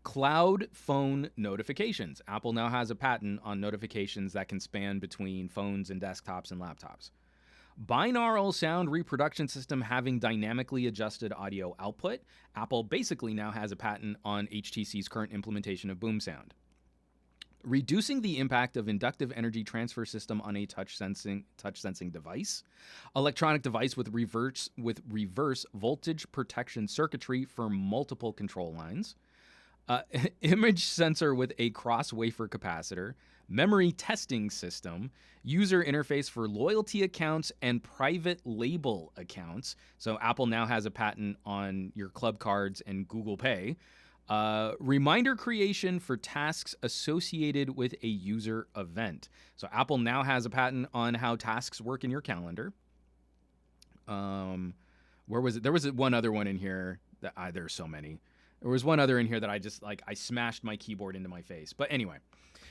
Cloud phone notifications. Apple now has a patent on notifications that can span between phones and desktops and laptops. Binaural sound reproduction system having dynamically adjusted audio output. Apple basically now has a patent on HTC's current implementation of boom sound. Reducing the impact of inductive energy transfer system on a touch sensing device. Electronic device with reverse voltage protection circuitry for multiple control lines. Image sensor with a cross wafer capacitor. Memory testing system. User interface for loyalty accounts and private label accounts. So Apple now has a patent on your club cards and Google Pay. Reminder creation for tasks associated with a user event. So Apple now has a patent on how tasks work in your calendar. Where was it? There was one other one in here that there's so many. There was one other in here that I smashed my keyboard into my face. But anyway,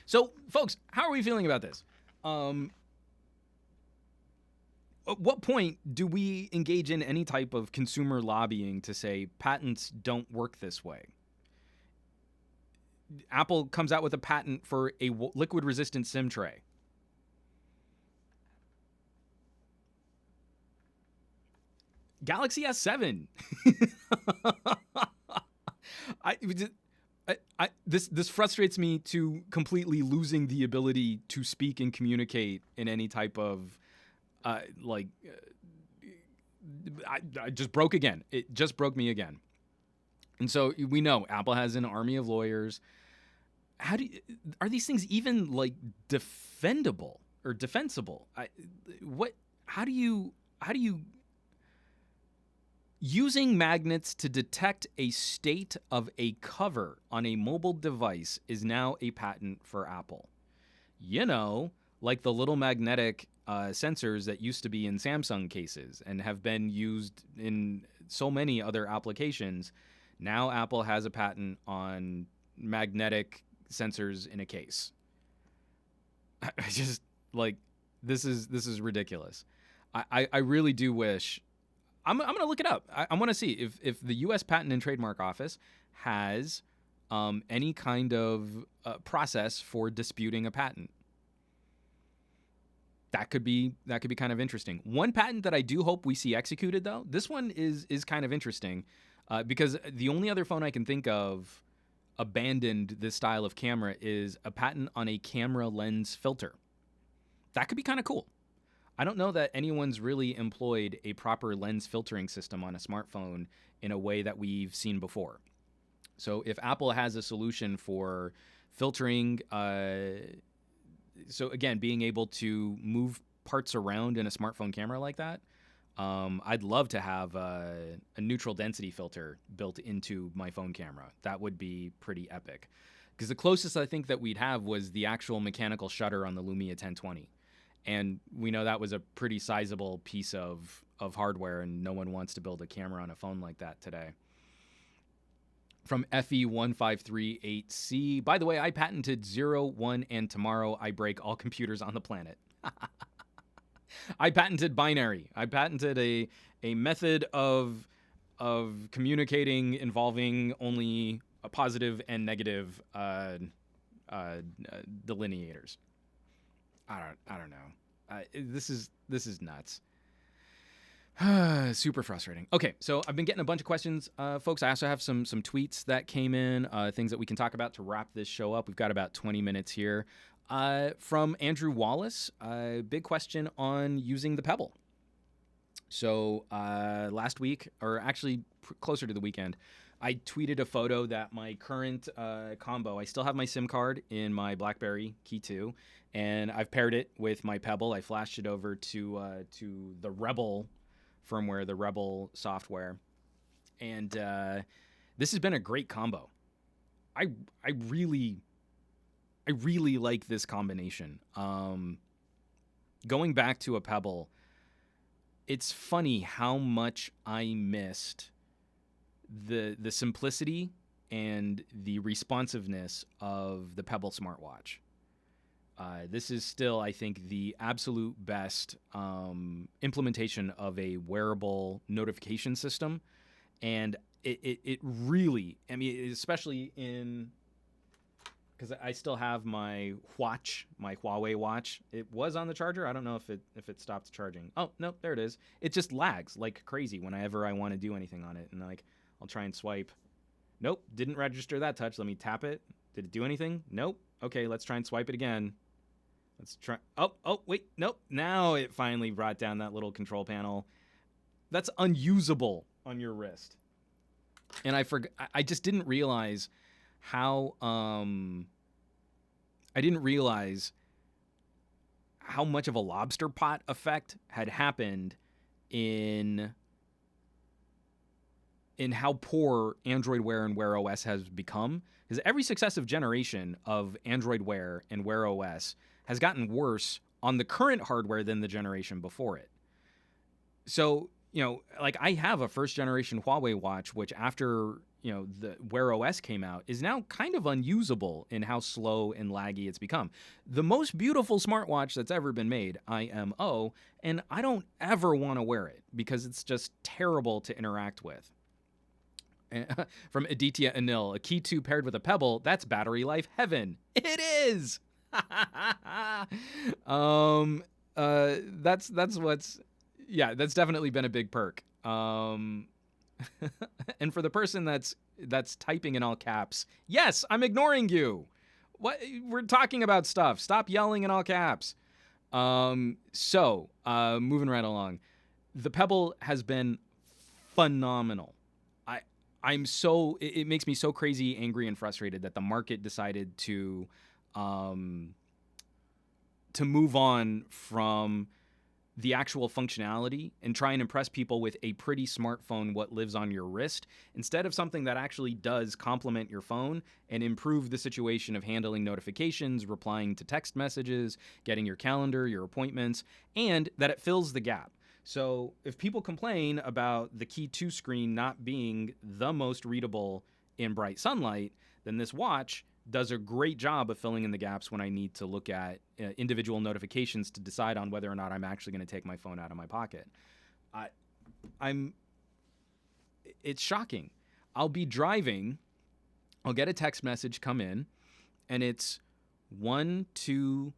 so folks, how are we feeling about this? At what point do we engage in any type of consumer lobbying to say patents don't work this way? Apple comes out with a patent for a liquid-resistant SIM tray. Galaxy S7. This frustrates me to completely losing the ability to speak and communicate in any type of I just broke again. It just broke me again. And so we know Apple has an army of lawyers. Are these things even like defendable or defensible? How do you using magnets to detect a state of a cover on a mobile device is now a patent for Apple. You know, like the little magnetic sensors that used to be in Samsung cases and have been used in so many other applications. Now Apple has a patent on magnetic sensors in a case. I just this is ridiculous. I really do wish. I'm going to look it up. I want to see if the U.S. Patent and Trademark Office has any kind of process for disputing a patent. That could be kind of interesting. One patent that I do hope we see executed, though, this one is kind of interesting. because the only other phone I can think of abandoned this style of camera is a patent on a camera lens filter. That could be kind of cool. I don't know that anyone's really employed a proper lens filtering system on a smartphone in a way that we've seen before. So if Apple has a solution for filtering, so again, being able to move parts around in a smartphone camera like that, I'd love to have a neutral density filter built into my phone camera. That would be pretty epic. Because the closest I think that we'd have was the actual mechanical shutter on the Lumia 1020. And we know that was a pretty sizable piece of hardware, and no one wants to build a camera on a phone like that today. From FE1538C, by the way, I patented 0, 1, and tomorrow I break all computers on the planet. I patented binary. I patented a method of communicating involving only a positive and negative delineators. I don't know. This is nuts. Super frustrating. Okay, so I've been getting a bunch of questions, folks. I also have some tweets that came in, things that we can talk about to wrap this show up. We've got about 20 minutes here. From Andrew Wallace, big question on using the Pebble. So last week, or actually closer to the weekend, I tweeted a photo that my current combo, I still have my SIM card in my BlackBerry Key 2, and I've paired it with my Pebble. I flashed it over to the Rebel firmware, the Rebel software, and this has been a great combo. I really like this combination. Going back to a Pebble, it's funny how much I missed the simplicity and the responsiveness of the Pebble smartwatch. This is still, I think, the absolute best implementation of a wearable notification system. And it really, I mean, especially in, because I still have my watch, my Huawei watch. It was on the charger. I don't know if it stopped charging. Oh, no, there it is. It just lags like crazy whenever I want to do anything on it. And like, I'll try and swipe. Nope, didn't register that touch. Let me tap it. Did it do anything? Nope. Okay, let's try and swipe it again. Let's try. Oh, wait, nope. Now it finally brought down that little control panel. That's unusable on your wrist. And I just didn't realize how how much of a lobster pot effect had happened in how poor Android Wear and Wear OS has become. Because every successive generation of Android Wear and Wear OS has gotten worse on the current hardware than the generation before it. So, like I have a first generation Huawei watch, which after, the Wear OS came out is now kind of unusable in how slow and laggy it's become. The most beautiful smartwatch that's ever been made, IMO, and I don't ever want to wear it because it's just terrible to interact with. From Aditya Anil, a Key 2 paired with a Pebble, that's battery life heaven. It is! That's definitely been a big perk. And for the person that's typing in all caps, yes, I'm ignoring you. What? We're talking about stuff. Stop yelling in all caps. So moving right along. The Pebble has been phenomenal. It makes me so crazy, angry, and frustrated that the market decided to move on from the actual functionality and try and impress people with a pretty smartphone, what lives on your wrist, instead of something that actually does complement your phone and improve the situation of handling notifications, replying to text messages, getting your calendar, your appointments, and that it fills the gap. So if people complain about the Key 2 screen not being the most readable in bright sunlight, then this watch does a great job of filling in the gaps when I need to look at individual notifications to decide on whether or not I'm actually going to take my phone out of my pocket. It's shocking. I'll be driving, I'll get a text message come in, and it's two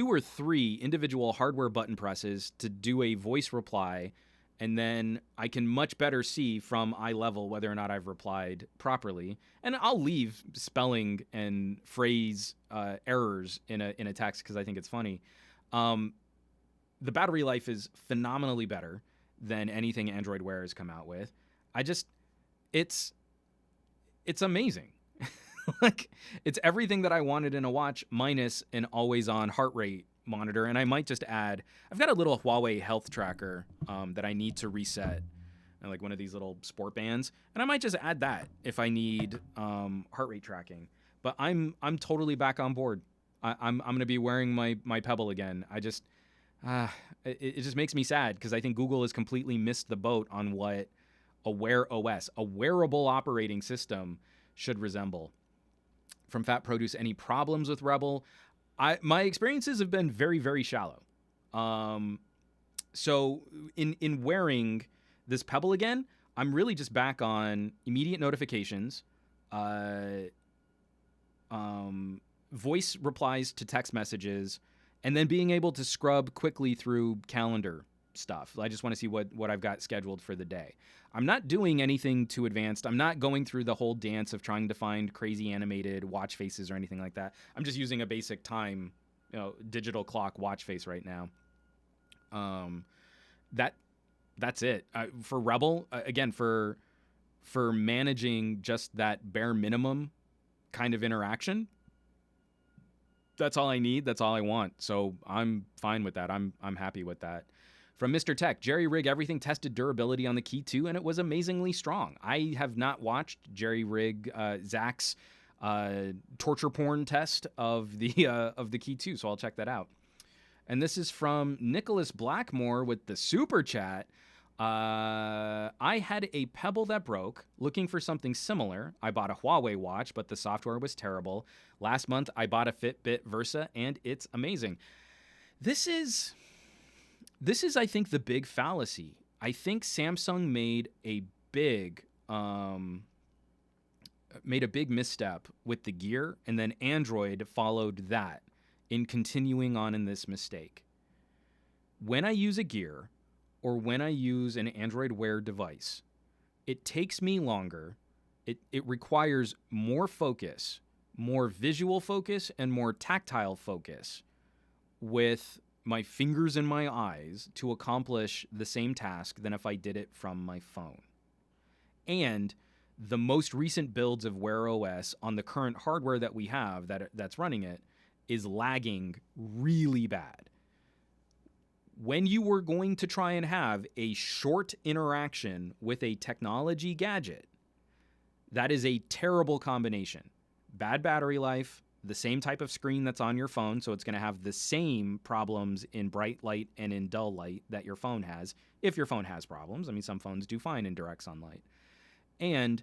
or three individual hardware button presses to do a voice reply And then I can much better see from eye level whether or not I've replied properly. And I'll leave spelling and phrase errors in a text because I think it's funny. The battery life is phenomenally better than anything Android Wear has come out with. It's amazing. Like, it's everything that I wanted in a watch minus an always-on heart rate monitor. And I might just add, I've got a little Huawei health tracker that I need to reset, like one of these little sport bands, and I might just add that if I need heart rate tracking. But I'm totally back on board. I'm gonna be wearing my Pebble again. It just makes me sad because I think Google has completely missed the boat on what a Wear OS, a wearable operating system, should resemble. From Fat Produce, any problems with Rebel? My experiences have been very, very shallow. So in wearing this Pebble again, I'm really just back on immediate notifications, voice replies to text messages, and then being able to scrub quickly through calendar stuff. I just want to see what I've got scheduled for the day. I'm not doing anything too advanced. I'm not going through the whole dance of trying to find crazy animated watch faces or anything like that. I'm just using a basic time, digital clock watch face right now. That's it. For Rebel, again, for managing just that bare minimum kind of interaction, that's all I need. That's all I want. So I'm fine with that. I'm happy with that. From Mr. Tech, Jerry Rig Everything tested durability on the Key 2, and it was amazingly strong. I have not watched Jerry Rig Zach's torture porn test of the Key 2, so I'll check that out. And this is from Nicholas Blackmore with the super chat. I had a Pebble that broke. Looking for something similar. I bought a Huawei watch, but the software was terrible. Last month, I bought a Fitbit Versa, and it's amazing. This is, I think, the big fallacy. I think Samsung made a big misstep with the Gear, and then Android followed that in continuing on in this mistake. When I use a Gear, or when I use an Android Wear device, it takes me longer. It requires more focus, more visual focus, and more tactile focus with my fingers and my eyes to accomplish the same task than if I did it from my phone. And the most recent builds of Wear OS on the current hardware that we have that's running it is lagging really bad. When you were going to try and have a short interaction with a technology gadget, that is a terrible combination. Bad battery life, the same type of screen that's on your phone, so it's going to have the same problems in bright light and in dull light that your phone has, if your phone has problems. I mean, some phones do fine in direct sunlight. And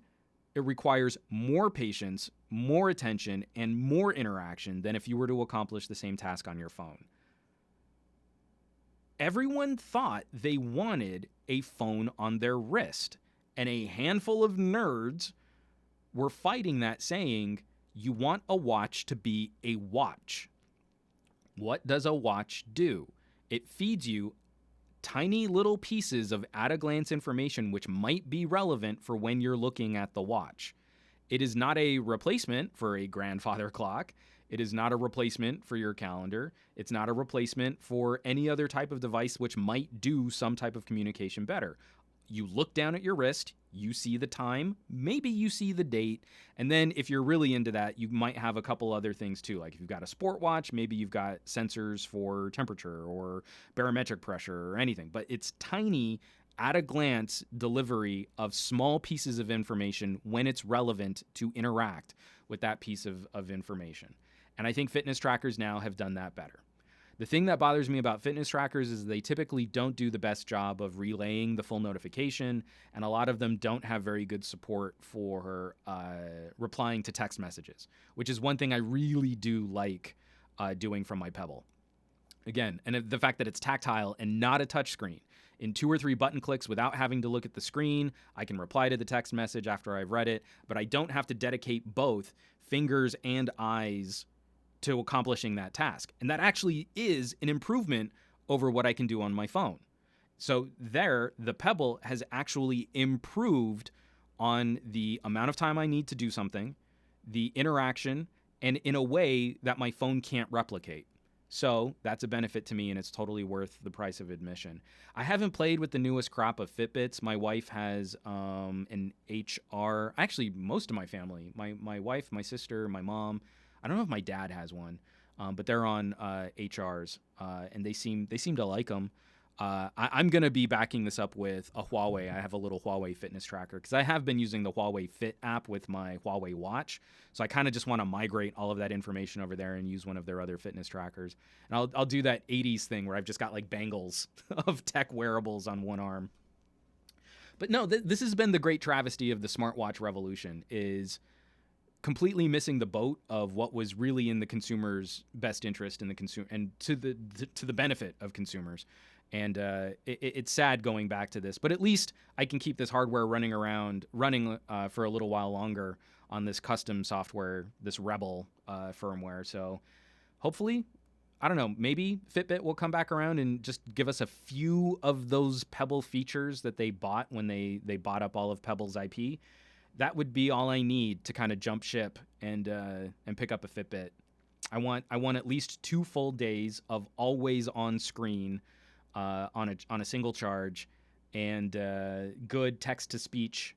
it requires more patience, more attention, and more interaction than if you were to accomplish the same task on your phone. Everyone thought they wanted a phone on their wrist, and a handful of nerds were fighting that, saying, you want a watch to be a watch. What does a watch do? It feeds you tiny little pieces of at-a-glance information which might be relevant for when you're looking at the watch. It is not a replacement for a grandfather clock. It is not a replacement for your calendar. It's not a replacement for any other type of device which might do some type of communication better. You look down at your wrist, you see the time, maybe you see the date, and then if you're really into that, you might have a couple other things too. Like if you've got a sport watch, maybe you've got sensors for temperature or barometric pressure or anything. But it's tiny, at-a-glance delivery of small pieces of information when it's relevant to interact with that piece of information. And I think fitness trackers now have done that better. The thing that bothers me about fitness trackers is they typically don't do the best job of relaying the full notification, and a lot of them don't have very good support for replying to text messages, which is one thing I really do like doing from my Pebble. Again, and the fact that it's tactile and not a touch screen. In 2 or 3 button clicks without having to look at the screen, I can reply to the text message after I've read it, but I don't have to dedicate both fingers and eyes to accomplishing that task. And that actually is an improvement over what I can do on my phone. So there, the Pebble has actually improved on the amount of time I need to do something, the interaction, and in a way that my phone can't replicate. So that's a benefit to me, and it's totally worth the price of admission. I haven't played with the newest crop of Fitbits. My wife has an HR. Actually, most of my family, my wife, my sister, my mom. I don't know if my dad has one, but they're on HRs, and they seem to like them. I'm going to be backing this up with a Huawei. I have a little Huawei fitness tracker because I have been using the Huawei Fit app with my Huawei watch. So I kind of just want to migrate all of that information over there and use one of their other fitness trackers. And I'll do that 80s thing where I've just got like bangles of tech wearables on one arm. But no, this has been the great travesty of the smartwatch revolution, is completely missing the boat of what was really in the consumer's best interest in the consumer and to the benefit of consumers. And it's sad going back to this, but at least I can keep this hardware running for a little while longer on this custom software, this Rebel firmware. So hopefully, I don't know, maybe Fitbit will come back around and just give us a few of those Pebble features that they bought when they bought up all of Pebble's IP. That would be all I need to kind of jump ship and pick up a Fitbit. I want at least 2 full days of always on screen on a single charge, and good text to speech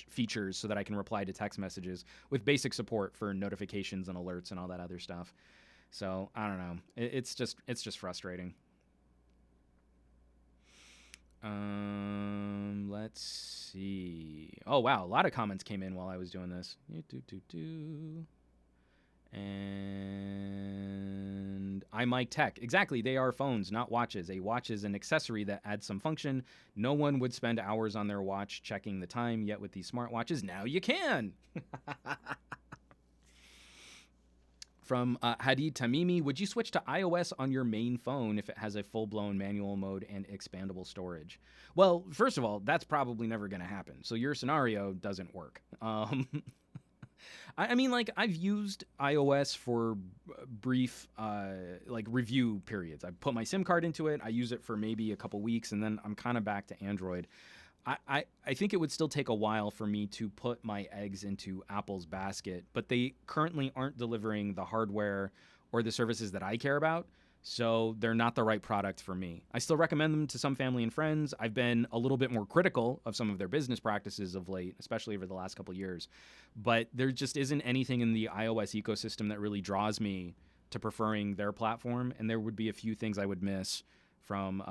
features so that I can reply to text messages with basic support for notifications and alerts and all that other stuff. So I don't know. It's just frustrating. Let's see. Oh wow, a lot of comments came in while I was doing this. And iMic Tech. Exactly, they are phones, not watches. A watch is an accessory that adds some function. No one would spend hours on their watch checking the time, yet with these smartwatches, now you can. From Hadid Tamimi, would you switch to iOS on your main phone if it has a full-blown manual mode and expandable storage? Well, first of all, that's probably never going to happen. So your scenario doesn't work. I mean, like, I've used iOS for brief, like, review periods. I put my SIM card into it. I use it for maybe a couple weeks, and then I'm kind of back to Android. I think it would still take a while for me to put my eggs into Apple's basket, but they currently aren't delivering the hardware or the services that I care about, so they're not the right product for me. I still recommend them to some family and friends. I've been a little bit more critical of some of their business practices of late, especially over the last couple of years, but there just isn't anything in the iOS ecosystem that really draws me to preferring their platform, and there would be a few things I would miss from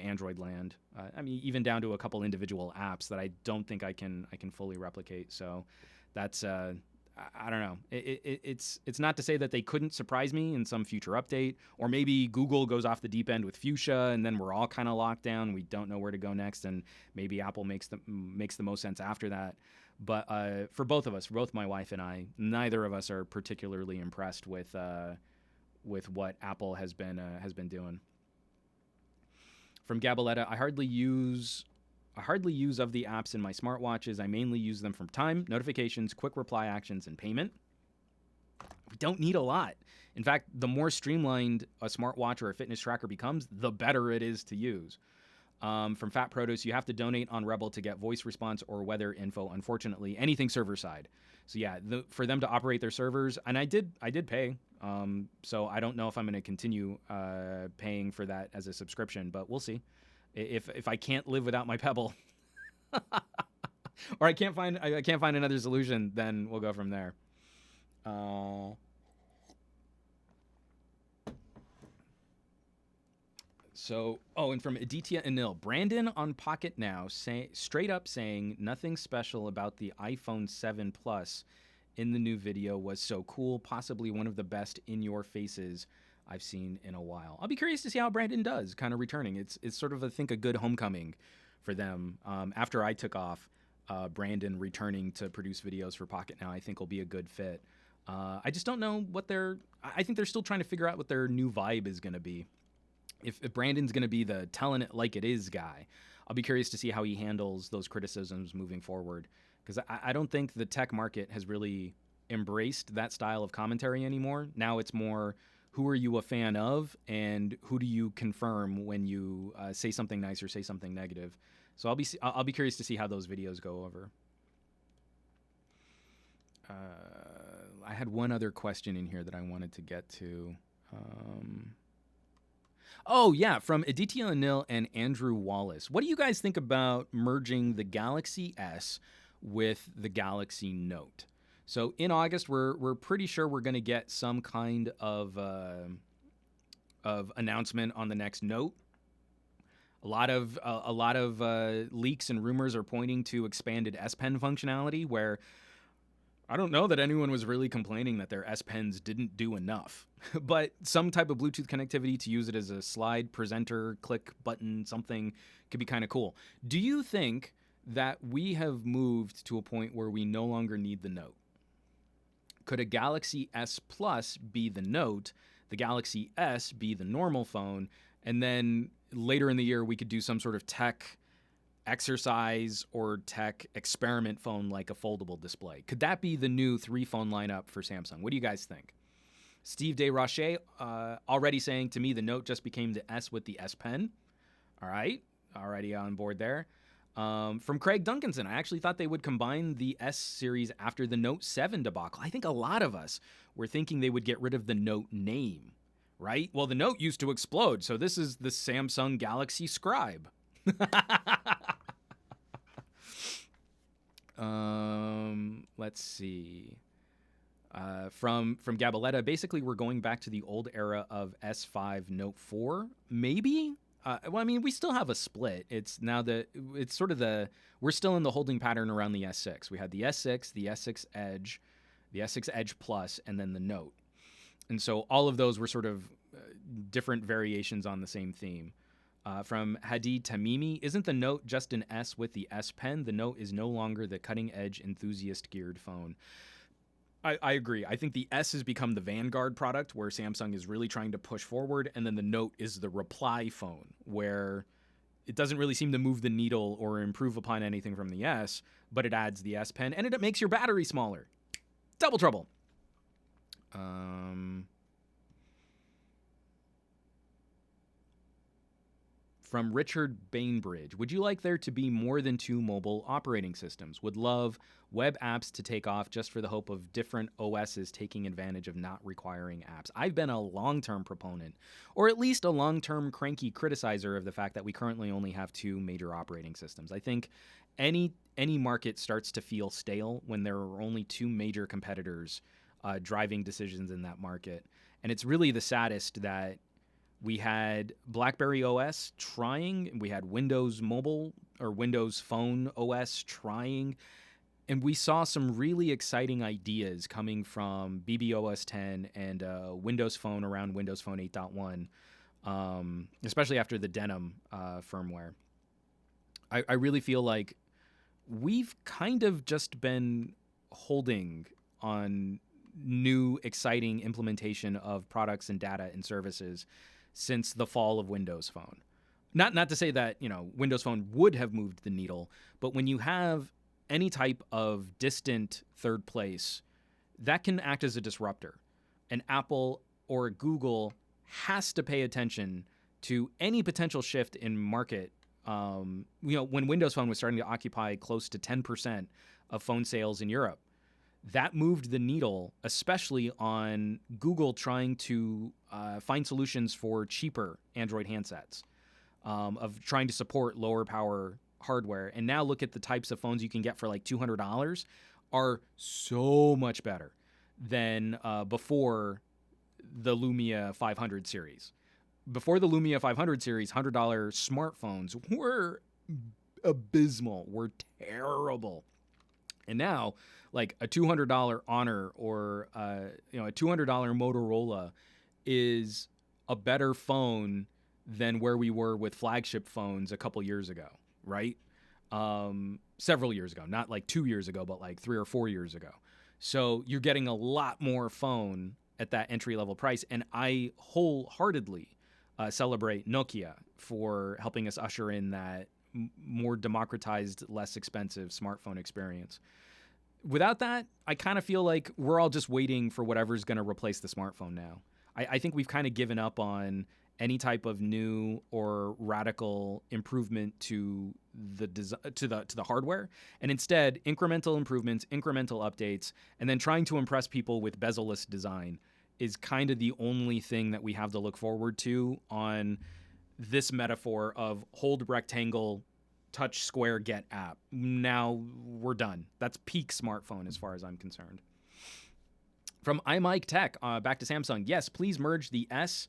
Android land. I mean, even down to a couple individual apps that I don't think I can fully replicate. So that's I don't know. It's not to say that they couldn't surprise me in some future update, or maybe Google goes off the deep end with Fuchsia, and then we're all kind of locked down. We don't know where to go next, and maybe Apple makes the most sense after that. But for both of us, for both my wife and I, neither of us are particularly impressed with what Apple has been doing. From Gabaletta, I hardly use of the apps in my smartwatches. I mainly use them from time, notifications, quick reply actions, and payment. We don't need a lot. In fact, the more streamlined a smartwatch or a fitness tracker becomes, the better it is to use. From Fat Produce, you have to donate on Rebel to get voice response or weather info. Unfortunately, anything server side. So yeah, for them to operate their servers, and I did pay. So I don't know if I'm going to continue paying for that as a subscription, but we'll see. If I can't live without my Pebble, or I can't find another solution, then we'll go from there. And from Aditya Anil, Brandon on Pocket Now straight up saying nothing special about the iPhone 7 Plus in the new video was so cool, possibly one of the best in your faces I've seen in a while. I'll be curious to see how Brandon does, kind of returning. It's sort of, I think, a good homecoming for them. After I took off, Brandon returning to produce videos for Pocket Now, I think will be a good fit. I just don't know I think they're still trying to figure out what their new vibe is going to be. If Brandon's going to be the telling it like it is guy, I'll be curious to see how he handles those criticisms moving forward. Because I don't think the tech market has really embraced that style of commentary anymore. Now it's more who are you a fan of, and who do you confirm when you say something nice or say something negative. So I'll be curious to see how those videos go over. I had one other question in here that I wanted to get to. Oh, yeah, from Aditya Anil and Andrew Wallace. What do you guys think about merging the Galaxy S with the Galaxy Note? So in August, we're pretty sure we're going to get some kind of announcement on the next Note. A lot of leaks and rumors are pointing to expanded S Pen functionality, where I don't know that anyone was really complaining that their S Pens didn't do enough, but some type of Bluetooth connectivity to use it as a slide presenter, click button, something could be kind of cool. Do you think that we have moved to a point where we no longer need the Note? Could a Galaxy S Plus be the Note, the Galaxy S be the normal phone, and then later in the year we could do some sort of tech exercise or tech experiment phone like a foldable display? Could that be the new 3-phone lineup for Samsung? What do you guys think? Steve Desroches already saying, to me, the Note just became the S with the S Pen. All right, already on board there. From Craig Duncanson, I actually thought they would combine the S series after the Note 7 debacle. I think a lot of us were thinking they would get rid of the Note name, right? Well, the Note used to explode, so this is the Samsung Galaxy Scribe. Let's see. From Gabaletta, basically we're going back to the old era of S5 Note 4, maybe. Well, I mean, we still have a split. It's sort of we're still in the holding pattern around the S6. We had the S6, the S6 Edge, the S6 Edge Plus, and then the Note. And so all of those were sort of different variations on the same theme. From Hadid Tamimi, isn't the Note just an S with the S Pen? The Note is no longer the cutting-edge enthusiast-geared phone. I agree. I think the S has become the vanguard product where Samsung is really trying to push forward, and then the Note is the reply phone where it doesn't really seem to move the needle or improve upon anything from the S, but it adds the S Pen, and it makes your battery smaller. Double trouble. From Richard Bainbridge, would you like there to be more than 2 mobile operating systems? Would love web apps to take off just for the hope of different OSs taking advantage of not requiring apps. I've been a long-term proponent, or at least a long-term cranky criticizer of the fact that we currently only have 2 major operating systems. I think any market starts to feel stale when there are only 2 major competitors driving decisions in that market. And it's really the saddest that we had BlackBerry OS trying, we had Windows Mobile or Windows Phone OS trying, and we saw some really exciting ideas coming from BBOS 10 and Windows Phone around Windows Phone 8.1, especially after the Denim firmware. I really feel like we've kind of just been holding on new, exciting implementation of products and data and services since the fall of Windows Phone. Not to say that, Windows Phone would have moved the needle, but when you have any type of distant third place, that can act as a disruptor. And Apple or Google has to pay attention to any potential shift in market. When Windows Phone was starting to occupy close to 10% of phone sales in Europe, that moved the needle, especially on Google trying to find solutions for cheaper Android handsets, of trying to support lower power hardware. And now look at the types of phones you can get for like $200 are so much better than before the Lumia 500 series. Before the Lumia 500 series, $100 smartphones were abysmal, were terrible. And now, like a $200 Honor or a $200 Motorola is a better phone than where we were with flagship phones a couple years ago, right? Several years ago, not like 2 years ago, but like 3 or 4 years ago. So you're getting a lot more phone at that entry-level price, and I wholeheartedly celebrate Nokia for helping us usher in that more democratized, less expensive smartphone experience. Without that, I kind of feel like we're all just waiting for whatever's going to replace the smartphone now. I think we've kind of given up on any type of new or radical improvement to the hardware, and instead incremental improvements, incremental updates, and then trying to impress people with bezel-less design is kind of the only thing that we have to look forward to on this metaphor of hold rectangle, touch square, get app. Now we're done. That's peak smartphone as far as I'm concerned. From iMike Tech, back to Samsung. Yes, please merge the S.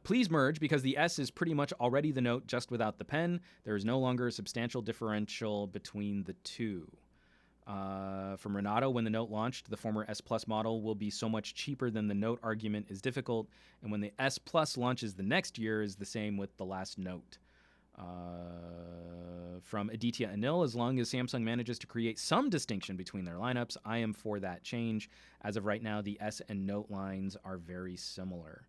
Please merge because the S is pretty much already the Note just without the pen. There is no longer a substantial differential between the two. From Renato, when the Note launched, the former S Plus model will be so much cheaper than the Note argument is difficult. And when the S Plus launches the next year is the same with the last Note. From Aditya Anil, as long as Samsung manages to create some distinction between their lineups, I am for that change. As of right now, the S and Note lines are very similar.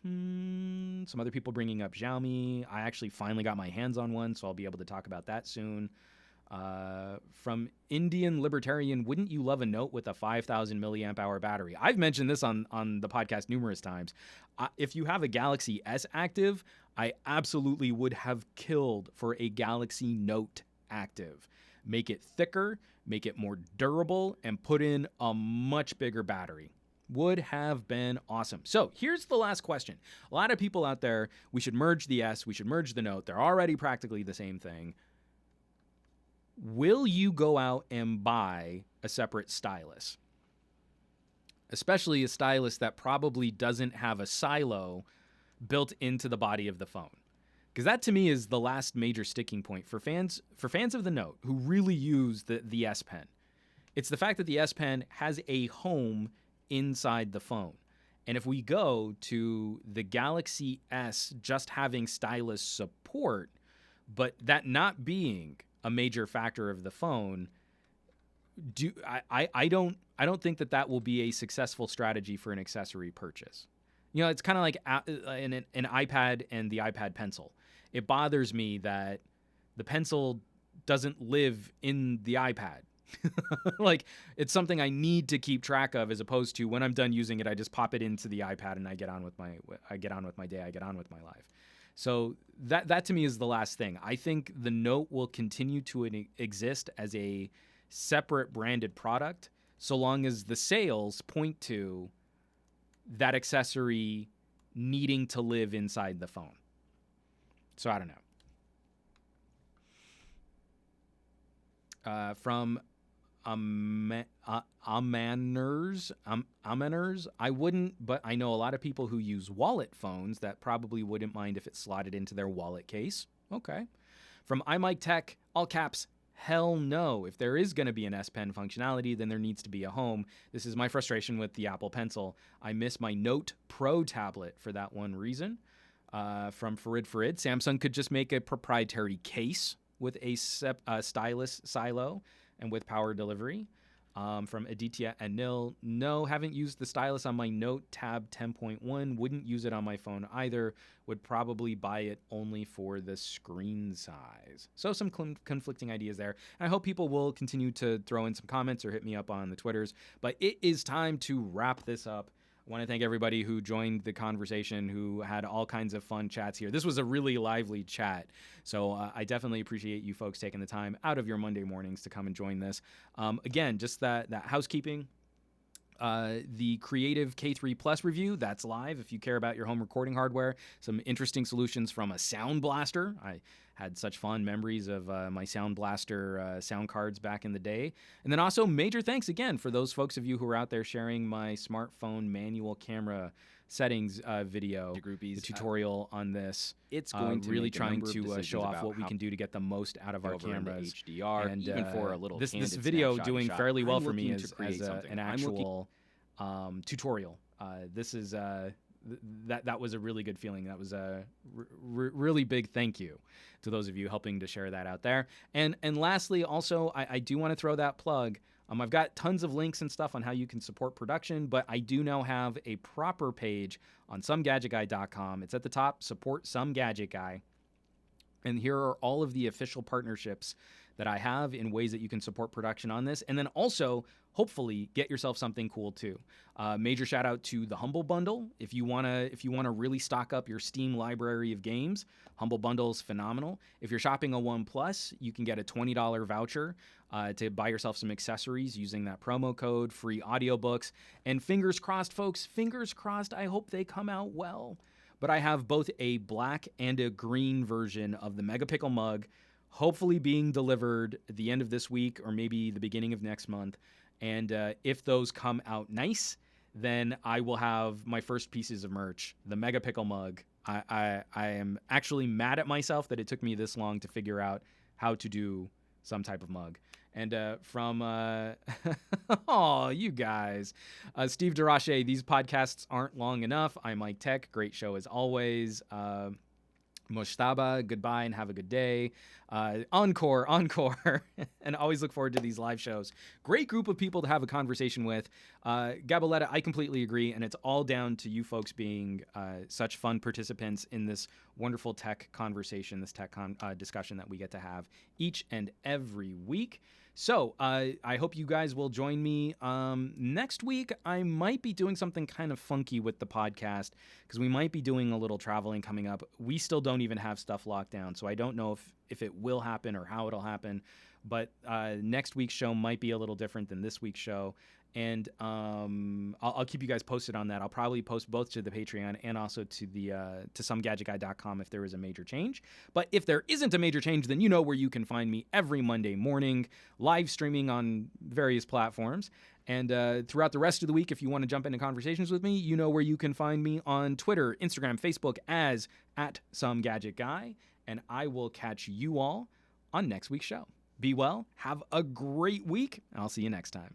Some other people bringing up Xiaomi. I actually finally got my hands on one, so I'll be able to talk about that soon. From Indian Libertarian, wouldn't you love a Note with a 5,000 milliamp hour battery? I've mentioned this on the podcast numerous times. If you have a Galaxy S active, I absolutely would have killed for a Galaxy Note active. Make it thicker, make it more durable, and put in a much bigger battery. Would have been awesome. So here's the last question. A lot of people out there, we should merge the S, we should merge the Note. They're already practically the same thing. Will you go out and buy a separate stylus? Especially a stylus that probably doesn't have a silo built into the body of the phone. Because that to me is the last major sticking point for fans of the Note who really use the S Pen. It's the fact that the S Pen has a home inside the phone. And if we go to the Galaxy S just having stylus support, but that not being a major factor of the phone, I don't think that will be a successful strategy for an accessory purchase. You know, it's kind of like an iPad and the iPad Pencil. It bothers me that the pencil doesn't live in the iPad. Like, it's something I need to keep track of, as opposed to when I'm done using it, I just pop it into the iPad and I get on with my day, I get on with my life. So that to me is the last thing. I think the Note will continue to exist as a separate branded product so long as the sales point to that accessory needing to live inside the phone. So I don't know. From Ameners, I wouldn't, but I know a lot of people who use wallet phones that probably wouldn't mind if it slotted into their wallet case. Okay. From iMike Tech, all caps, hell no. If there is going to be an S Pen functionality, then there needs to be a home. This is my frustration with the Apple Pencil. I miss my Note Pro tablet for that one reason. From Farid, Samsung could just make a proprietary case with a stylus silo and with power delivery. From Aditya and Nil, no, haven't used the stylus on my Note Tab 10.1. Wouldn't use it on my phone either. Would probably buy it only for the screen size. So some conflicting ideas there. And I hope people will continue to throw in some comments or hit me up on the Twitters. But it is time to wrap this up. I want to thank everybody who joined the conversation, who had all kinds of fun chats here. This was a really lively chat, so I definitely appreciate you folks taking the time out of your Monday mornings to come and join this. Again, just that housekeeping. The Creative K3 Plus review, that's live if you care about your home recording hardware. Some interesting solutions from a Sound Blaster. I had such fond memories of my Sound Blaster sound cards back in the day. And then also major thanks again for those folks of you who are out there sharing my smartphone manual camera settings video, the tutorial on this. It's going to really trying to show off what we can do to get the most out of our cameras. HDR, and even for a little this video doing fairly well for me as an actual tutorial. This is that was a really good feeling. That was a really big thank you to those of you helping to share that out there. And lastly, also, I do want to throw that plug. I've got tons of links and stuff on how you can support production, but I do now have a proper page on SomeGadgetGuy.com. It's at the top, support SomeGadgetGuy. And here are all of the official partnerships that I have in ways that you can support production on this. And then also, hopefully, get yourself something cool too. Major shout out to the Humble Bundle. If you wanna really stock up your Steam library of games, Humble Bundle is phenomenal. If you're shopping a OnePlus, you can get a $20 voucher to buy yourself some accessories using that promo code, free audiobooks. And fingers crossed, folks, fingers crossed, I hope they come out well. But I have both a black and a green version of the Mega Pickle mug, hopefully being delivered at the end of this week or maybe the beginning of next month. And if those come out nice, then I will have my first pieces of merch, the Mega Pickle mug. I am actually mad at myself that it took me this long to figure out how to do some type of mug. And from, oh, you guys, Steve Darache, these podcasts aren't long enough. I'm Mike Tech. Great show as always. Moshtaba, goodbye and have a good day. Encore. And always look forward to these live shows. Great group of people to have a conversation with. Gabaletta, I completely agree. And it's all down to you folks being such fun participants in this wonderful tech conversation, this tech discussion that we get to have each and every week. So I hope you guys will join me next week. I might be doing something kind of funky with the podcast because we might be doing a little traveling coming up. We still don't even have stuff locked down, so I don't know if it will happen or how it'll happen. But next week's show might be a little different than this week's show. And I'll keep you guys posted on that. I'll probably post both to the Patreon and also to the to SomeGadgetGuy.com if there is a major change. But if there isn't a major change, then you know where you can find me every Monday morning, live streaming on various platforms. And throughout the rest of the week, if you want to jump into conversations with me, you know where you can find me on Twitter, Instagram, Facebook as @SomeGadgetGuy. And I will catch you all on next week's show. Be well, have a great week, and I'll see you next time.